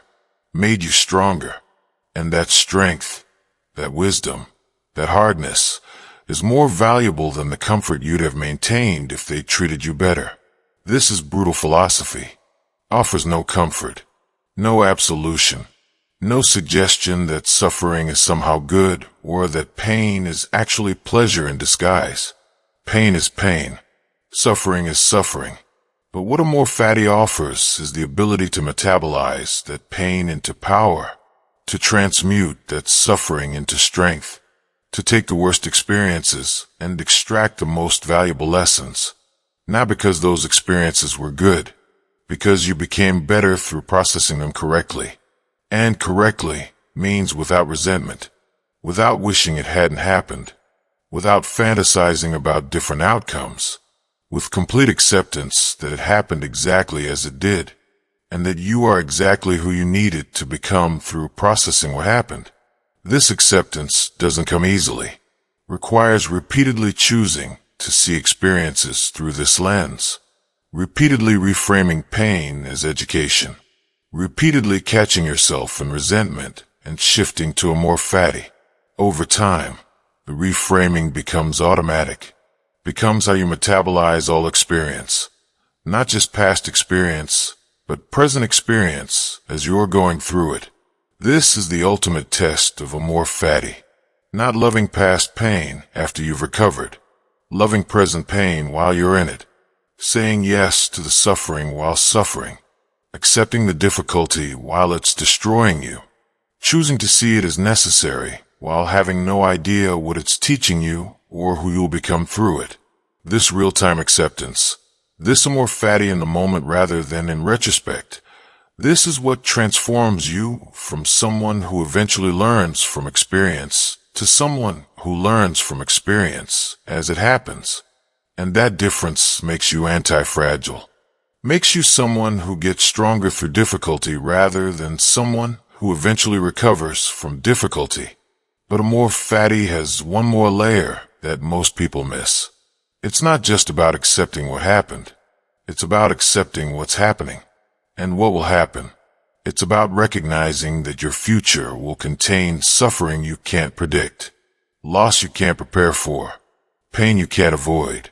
Speaker 1: made you stronger. And that strength, that wisdom, that hardness is more valuable than the comfort you'd have maintained if they treated you better. This is brutal philosophy. Offers no comfort, no absolution, no suggestion that suffering is somehow good or that pain is actually pleasure in disguise. Pain is pain. Suffering is suffering. But what Amor Fati offers is the ability to metabolize that pain into power, to transmute that suffering into strength, to take the worst experiences and extract the most valuable lessons. Not because those experiences were good, because you became better through processing them correctly. And correctly means without resentment, without wishing it hadn't happened, without fantasizing about different outcomes, with complete acceptance that it happened exactly as it did, and that you are exactly who you needed to become through processing what happened. This acceptance doesn't come easily, requires repeatedly choosing to see experiences through this lens, repeatedly reframing pain as education, repeatedly catching yourself in resentment and shifting to Amor Fati. Over time, the reframing becomes automatic, becomes how you metabolize all experience, not just past experience, but present experience as you're going through it. This is the ultimate test of Amor Fati. Not loving past pain after you've recovered, loving present pain while you're in it, saying yes to the suffering while suffering, accepting the difficulty while it's destroying you, choosing to see it as necessary while having no idea what it's teaching you or who you'll become through it. This real-time acceptance, this Amor Fati in the moment rather than in retrospect, this is what transforms you from someone who eventually learns from experience to someone who learns from experience as it happens. And that difference makes you anti-fragile. Makes you someone who gets stronger through difficulty rather than someone who eventually recovers from difficulty. But a more fatty has one more layer that most people miss. It's not just about accepting what happened. It's about accepting what's happening. And what will happen? It's about recognizing that your future will contain suffering you can't predict, loss you can't prepare for, pain you can't avoid.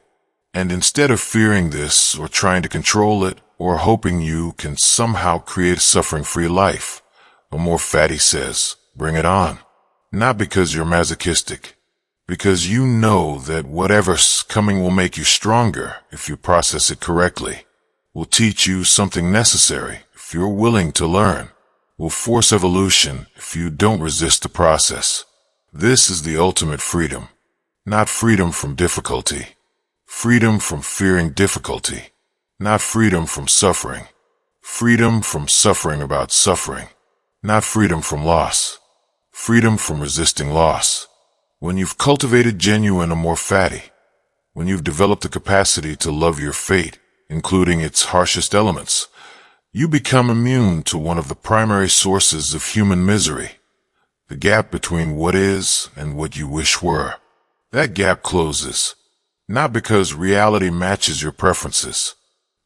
Speaker 1: And instead of fearing this or trying to control it or hoping you can somehow create a suffering-free life, a more fatty says, bring it on. Not because you're masochistic, because you know that whatever's coming will make you stronger if you process it correctly, will teach you something necessary if you're willing to learn, will force evolution if you don't resist the process. This is the ultimate freedom, not freedom from difficulty, freedom from fearing difficulty, not freedom from suffering, freedom from suffering about suffering, not freedom from loss, freedom from resisting loss. When you've cultivated genuine amor fati, when you've developed the capacity to love your fate, including its harshest elements, you become immune to one of the primary sources of human misery, the gap between what is and what you wish were. That gap closes, not because reality matches your preferences,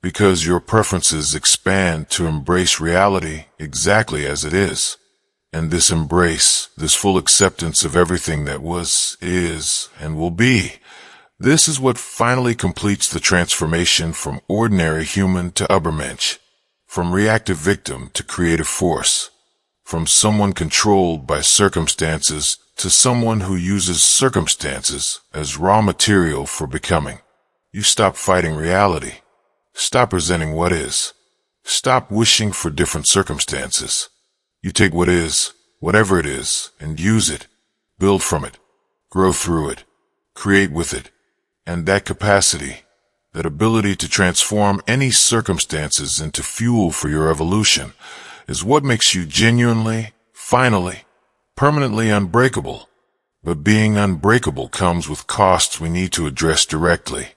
Speaker 1: because your preferences expand to embrace reality exactly as it is. And this embrace, this full acceptance of everything that was, is, and will be, this is what finally completes the transformation from ordinary human to Übermensch, from reactive victim to creative force, from someone controlled by circumstances to someone who uses circumstances as raw material for becoming. You stop fighting reality. Stop resenting what is. Stop wishing for different circumstances. You take what is, whatever it is, and use it, build from it, grow through it, create with it. And that capacity, that ability to transform any circumstances into fuel for your evolution, is what makes you genuinely, finally, permanently unbreakable. But being unbreakable comes with costs we need to address directly.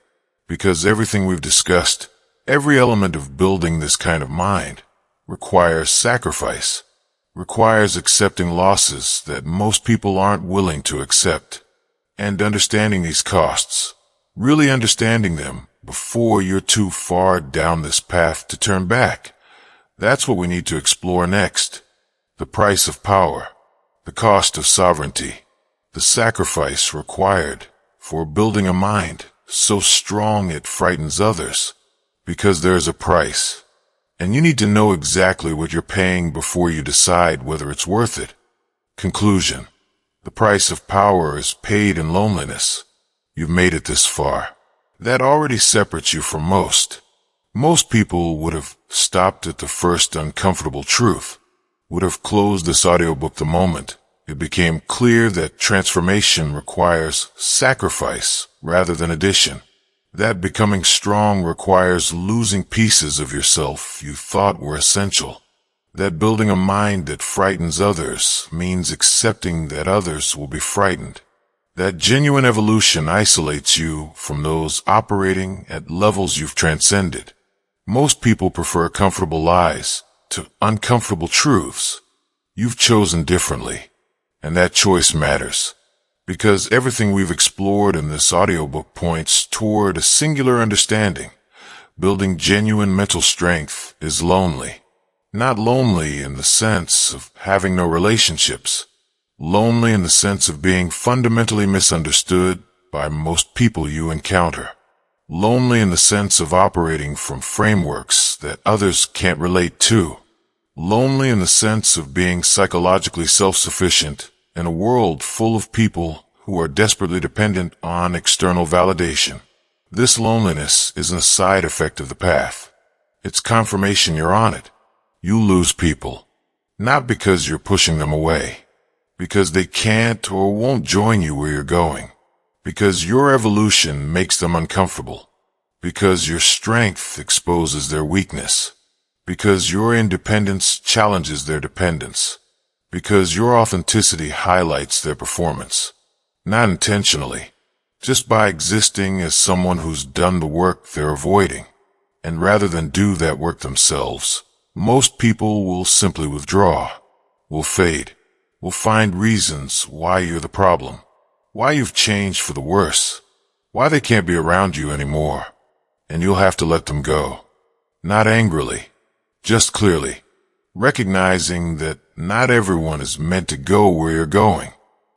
Speaker 1: Because everything we've discussed, every element of building this kind of mind, requires sacrifice, requires accepting losses that most people aren't willing to accept, and understanding these costs, really understanding them before you're too far down this path to turn back. That's what we need to explore next. The price of power, the cost of sovereignty, the sacrifice required for building a mind so strong it frightens others, because there's a price. And you need to know exactly what you're paying before you decide whether it's worth it. Conclusion. The price of power is paid in loneliness. You've made it this far. That already separates you from most. Most people would have stopped at the first uncomfortable truth, would have closed this audiobook the moment it became clear that transformation requires sacrifice rather than addition. That becoming strong requires losing pieces of yourself you thought were essential. That building a mind that frightens others means accepting that others will be frightened. That genuine evolution isolates you from those operating at levels you've transcended. Most people prefer comfortable lies to uncomfortable truths. You've chosen differently, and that choice matters. Because everything we've explored in this audiobook points toward a singular understanding. Building genuine mental strength is lonely. Not lonely in the sense of having no relationships. Lonely in the sense of being fundamentally misunderstood by most people you encounter. Lonely in the sense of operating from frameworks that others can't relate to. Lonely in the sense of being psychologically self-sufficient in a world full of people who are desperately dependent on external validation. This loneliness isn't a side effect of the path. It's confirmation you're on it. You lose people, not because you're pushing them away, because they can't or won't join you where you're going, because your evolution makes them uncomfortable, because your strength exposes their weakness, because your independence challenges their dependence, because your authenticity highlights their performance. Not intentionally, just by existing as someone who's done the work they're avoiding. And rather than do that work themselves, most people will simply withdraw, will fade, will find reasons why you're the problem, why you've changed for the worse, why they can't be around you anymore. And you'll have to let them go. Not angrily, just clearly, recognizing that not everyone is meant to go where you're going.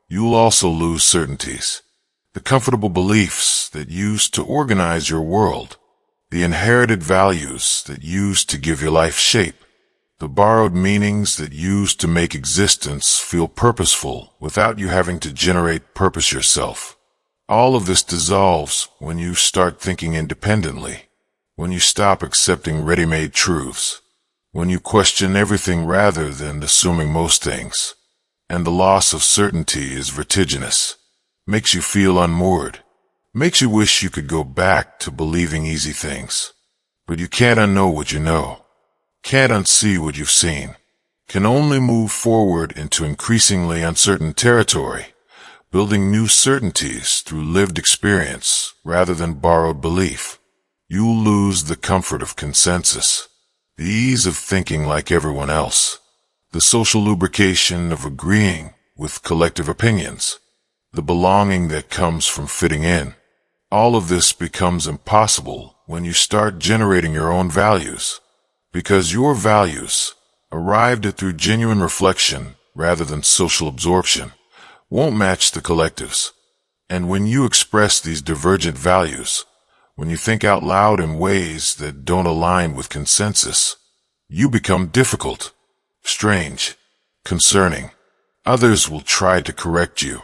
Speaker 1: You'll also lose certainties, the comfortable beliefs that used to organize your world, the inherited values that used to give your life shape, the borrowed meanings that used to make existence feel purposeful without you having to generate purpose yourself. All of this dissolves when you start thinking independently, when you stop accepting ready-made truths, when you question everything rather than assuming most things. And the loss of certainty is vertiginous, makes you feel unmoored, makes you wish you could go back to believing easy things. But you can't unknow what you know, can't unsee what you've seen, can only move forward into increasingly uncertain territory, building new certainties through lived experience rather than borrowed belief. You'll lose the comfort of consensus, the ease of thinking like everyone else, the social lubrication of agreeing with collective opinions, the belonging that comes from fitting in. All of this becomes impossible when you start generating your own values, because your values, arrived at through genuine reflection rather than social absorption, won't match the collective's. And when you express these divergent values, when you think out loud in ways that don't align with consensus, you become difficult, strange, concerning. Others will try to correct you,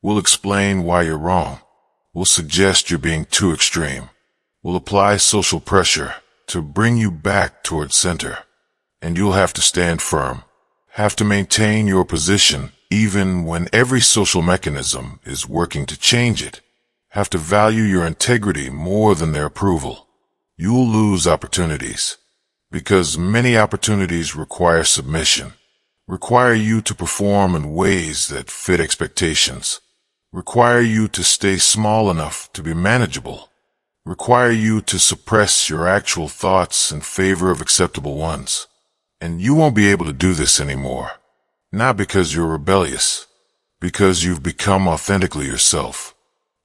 Speaker 1: will explain why you're wrong, will suggest you're being too extreme, will apply social pressure to bring you back towards center. And you'll have to stand firm, have to maintain your position even when every social mechanism is working to change it, have to value your integrity more than their approval. You'll lose opportunities, because many opportunities require submission, require you to perform in ways that fit expectations, require you to stay small enough to be manageable, require you to suppress your actual thoughts in favor of acceptable ones. And you won't be able to do this anymore. Not because you're rebellious, because you've become authentically yourself.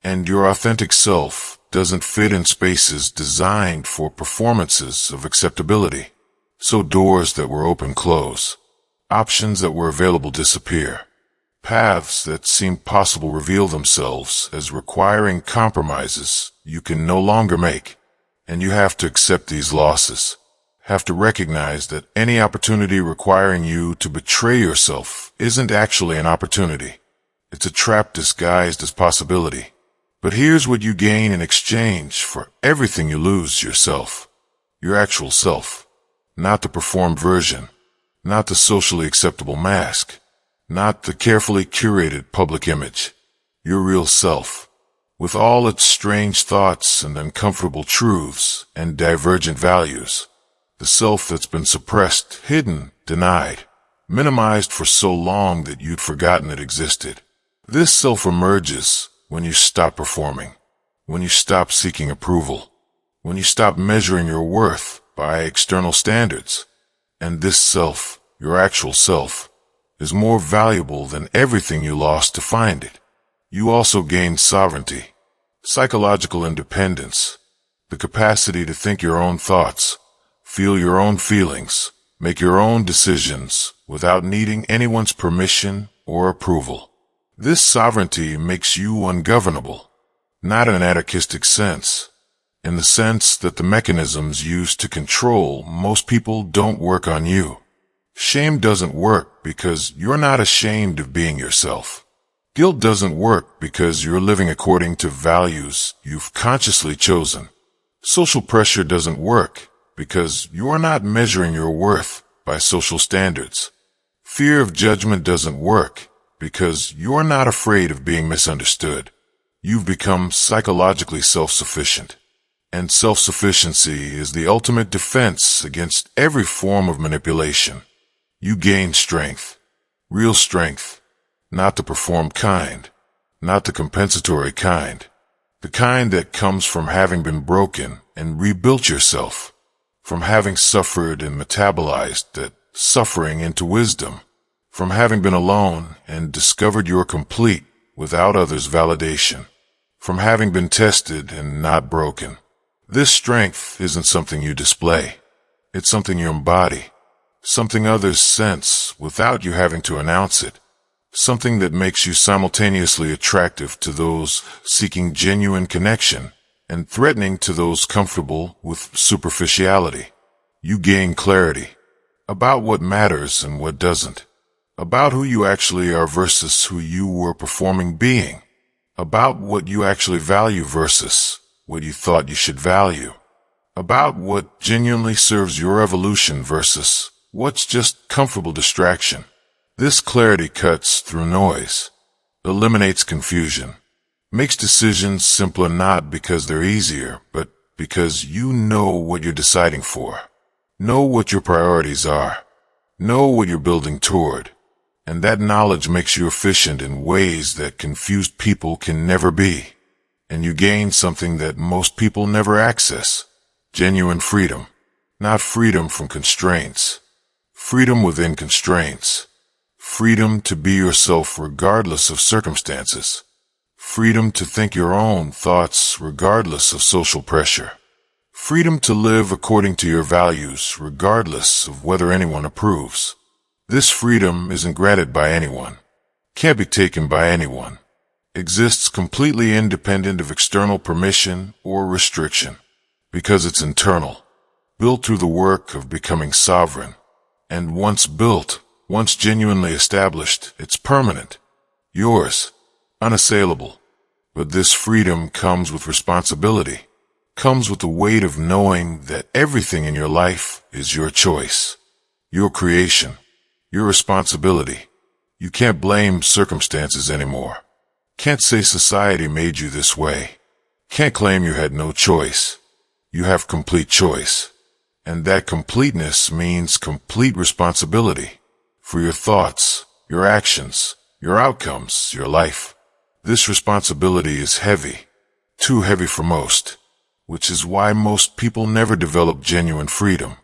Speaker 1: And your authentic self doesn't fit in spaces designed for performances of acceptability. So doors that were open close, options that were available disappear, paths that seemed possible reveal themselves as requiring compromises you can no longer make. And you have to accept these losses. Have to recognize that any opportunity requiring you to betray yourself isn't actually an opportunity. It's a trap disguised as possibility. But here's what you gain in exchange for everything you lose: yourself. Your actual self. Not the performed version. Not the socially acceptable mask. Not the carefully curated public image. Your real self. With all its strange thoughts and uncomfortable truths and divergent values. The self that's been suppressed, hidden, denied, minimized for so long that you'd forgotten it existed. This self emerges when you stop performing, when you stop seeking approval, when you stop measuring your worth by external standards. And this self, your actual self, is more valuable than everything you lost to find it. You also gain sovereignty, psychological independence, the capacity to think your own thoughts, feel your own feelings, make your own decisions without needing anyone's permission or approval. This sovereignty makes you ungovernable, not in an anarchistic sense, in the sense that the mechanisms used to control most people don't work on you. Shame doesn't work because you're not ashamed of being yourself. Guilt doesn't work because you're living according to values you've consciously chosen. Social pressure doesn't work because you're not measuring your worth by social standards. Fear of judgment doesn't work because you're not afraid of being misunderstood. You've become psychologically self-sufficient. And self-sufficiency is the ultimate defense against every form of manipulation. You gain strength. Real strength, not the performed kind, not the compensatory kind, the kind that comes from having been broken and rebuilt yourself, from having suffered and metabolized that suffering into wisdom, from having been alone and discovered you're complete without others' validation, from having been tested and not broken. This strength isn't something you display. It's something you embody, something others sense without you having to announce it, something that makes you simultaneously attractive to those seeking genuine connection and threatening to those comfortable with superficiality. You gain clarity about what matters and what doesn't, about who you actually are versus who you were performing being, about what you actually value versus what you thought you should value, about what genuinely serves your evolution versus what's just comfortable distraction. This clarity cuts through noise, eliminates confusion, makes decisions simpler not because they're easier, but because you know what you're deciding for, know what your priorities are, know what you're building toward, and that knowledge makes you efficient in ways that confused people can never be, and you gain something that most people never access, genuine freedom, not freedom from constraints, freedom within constraints. Freedom to be yourself regardless of circumstances. Freedom to think your own thoughts regardless of social pressure. Freedom to live according to your values regardless of whether anyone approves. This freedom isn't granted by anyone, can't be taken by anyone, exists completely independent of external permission or restriction, because it's internal, built through the work of becoming sovereign, and once built, once genuinely established, it's permanent, yours, unassailable. But this freedom comes with responsibility, comes with the weight of knowing that everything in your life is your choice, your creation, your responsibility. You can't blame circumstances anymore. Can't say society made you this way. Can't claim you had no choice. You have complete choice. And that completeness means complete responsibility for your thoughts, your actions, your outcomes, your life. This responsibility is heavy, too heavy for most, which is why most people never develop genuine freedom.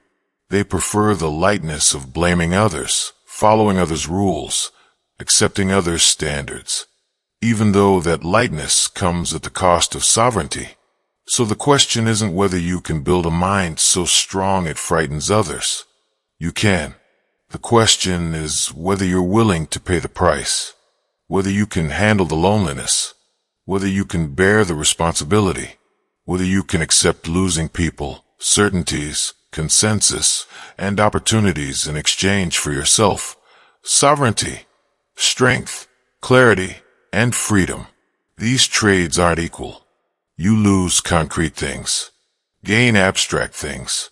Speaker 1: They prefer the lightness of blaming others, following others' rules, accepting others' standards, even though that lightness comes at the cost of sovereignty. So the question isn't whether you can build a mind so strong it frightens others. You can. The question is whether you're willing to pay the price, whether you can handle the loneliness, whether you can bear the responsibility, whether you can accept losing people, certainties, consensus, and opportunities in exchange for yourself, sovereignty, strength, clarity, and freedom. These trades aren't equal. You lose concrete things, gain abstract things,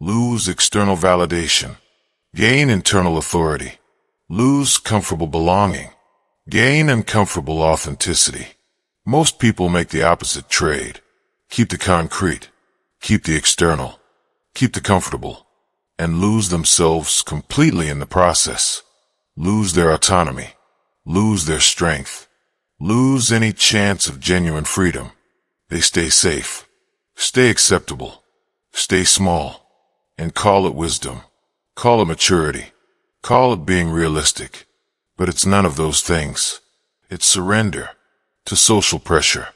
Speaker 1: lose external validation, gain internal authority, lose comfortable belonging, gain uncomfortable authenticity. Most people make the opposite trade. Keep the concrete, keep the external, keep the comfortable, and lose themselves completely in the process. Lose their autonomy, lose their strength, lose any chance of genuine freedom. They stay safe, stay acceptable, stay small, and call it wisdom. Call it maturity. Call it being realistic. But it's none of those things. It's surrender to social pressure,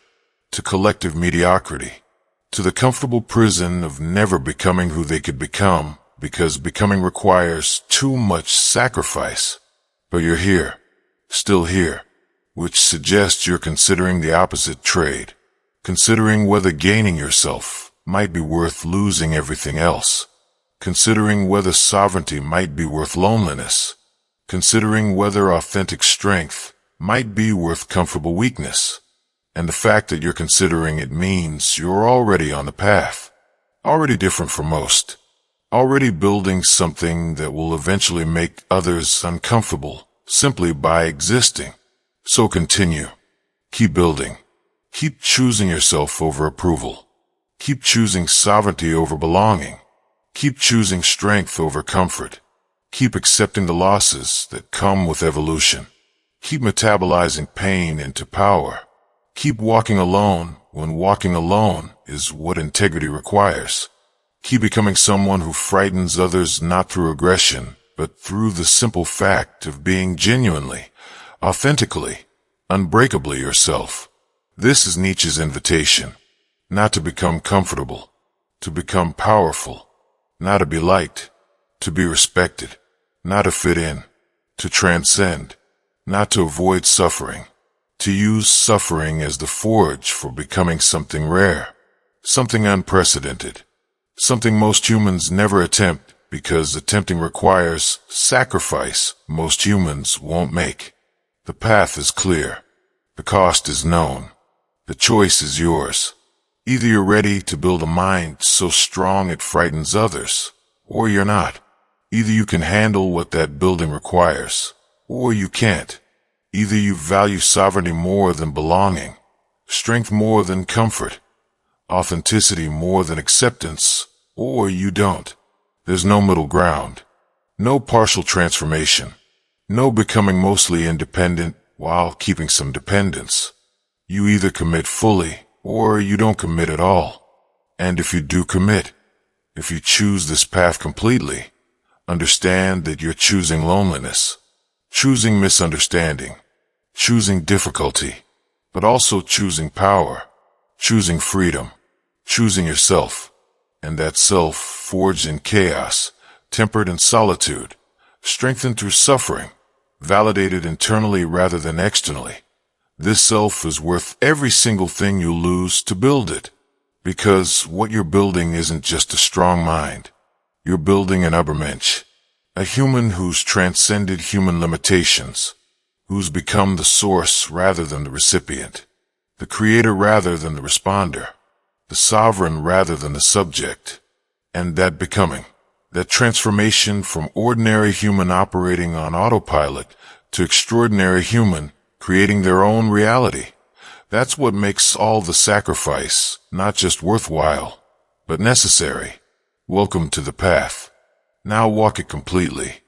Speaker 1: to collective mediocrity, to the comfortable prison of never becoming who they could become, because becoming requires too much sacrifice. But you're here, still here, which suggests you're considering the opposite trade, considering whether gaining yourself might be worth losing everything else. Considering whether sovereignty might be worth loneliness, considering whether authentic strength might be worth comfortable weakness. And the fact that you're considering it means you're already on the path, already different from most, already building something that will eventually make others uncomfortable simply by existing. So continue. Keep building. Keep choosing yourself over approval. Keep choosing sovereignty over belonging. Keep choosing strength over comfort. Keep accepting the losses that come with evolution. Keep metabolizing pain into power. Keep walking alone when walking alone is what integrity requires. Keep becoming someone who frightens others not through aggression, but through the simple fact of being genuinely, authentically, unbreakably yourself. This is Nietzsche's invitation. Not to become comfortable, to become powerful, not to be liked, to be respected, not to fit in, to transcend, not to avoid suffering, to use suffering as the forge for becoming something rare, something unprecedented, something most humans never attempt because attempting requires sacrifice most humans won't make. The path is clear. The cost is known. The choice is yours. Either you're ready to build a mind so strong it frightens others, or you're not. Either you can handle what that building requires, or you can't. Either you value sovereignty more than belonging, strength more than comfort, authenticity more than acceptance, or you don't. There's no middle ground, no partial transformation, no becoming mostly independent while keeping some dependence. You either commit fully, or you don't commit at all. And if you do commit, if you choose this path completely, understand that you're choosing loneliness, choosing misunderstanding, choosing difficulty, but also choosing power, choosing freedom, choosing yourself, and that self forged in chaos, tempered in solitude, strengthened through suffering, validated internally rather than externally. This self is worth every single thing you lose to build it, because what you're building isn't just a strong mind. You're building an Übermensch, a human who's transcended human limitations, who's become the source rather than the recipient, the creator rather than the responder, the sovereign rather than the subject. And that becoming, that transformation from ordinary human operating on autopilot to extraordinary human creating their own reality, that's what makes all the sacrifice not just worthwhile, but necessary. Welcome to the path. Now walk it completely.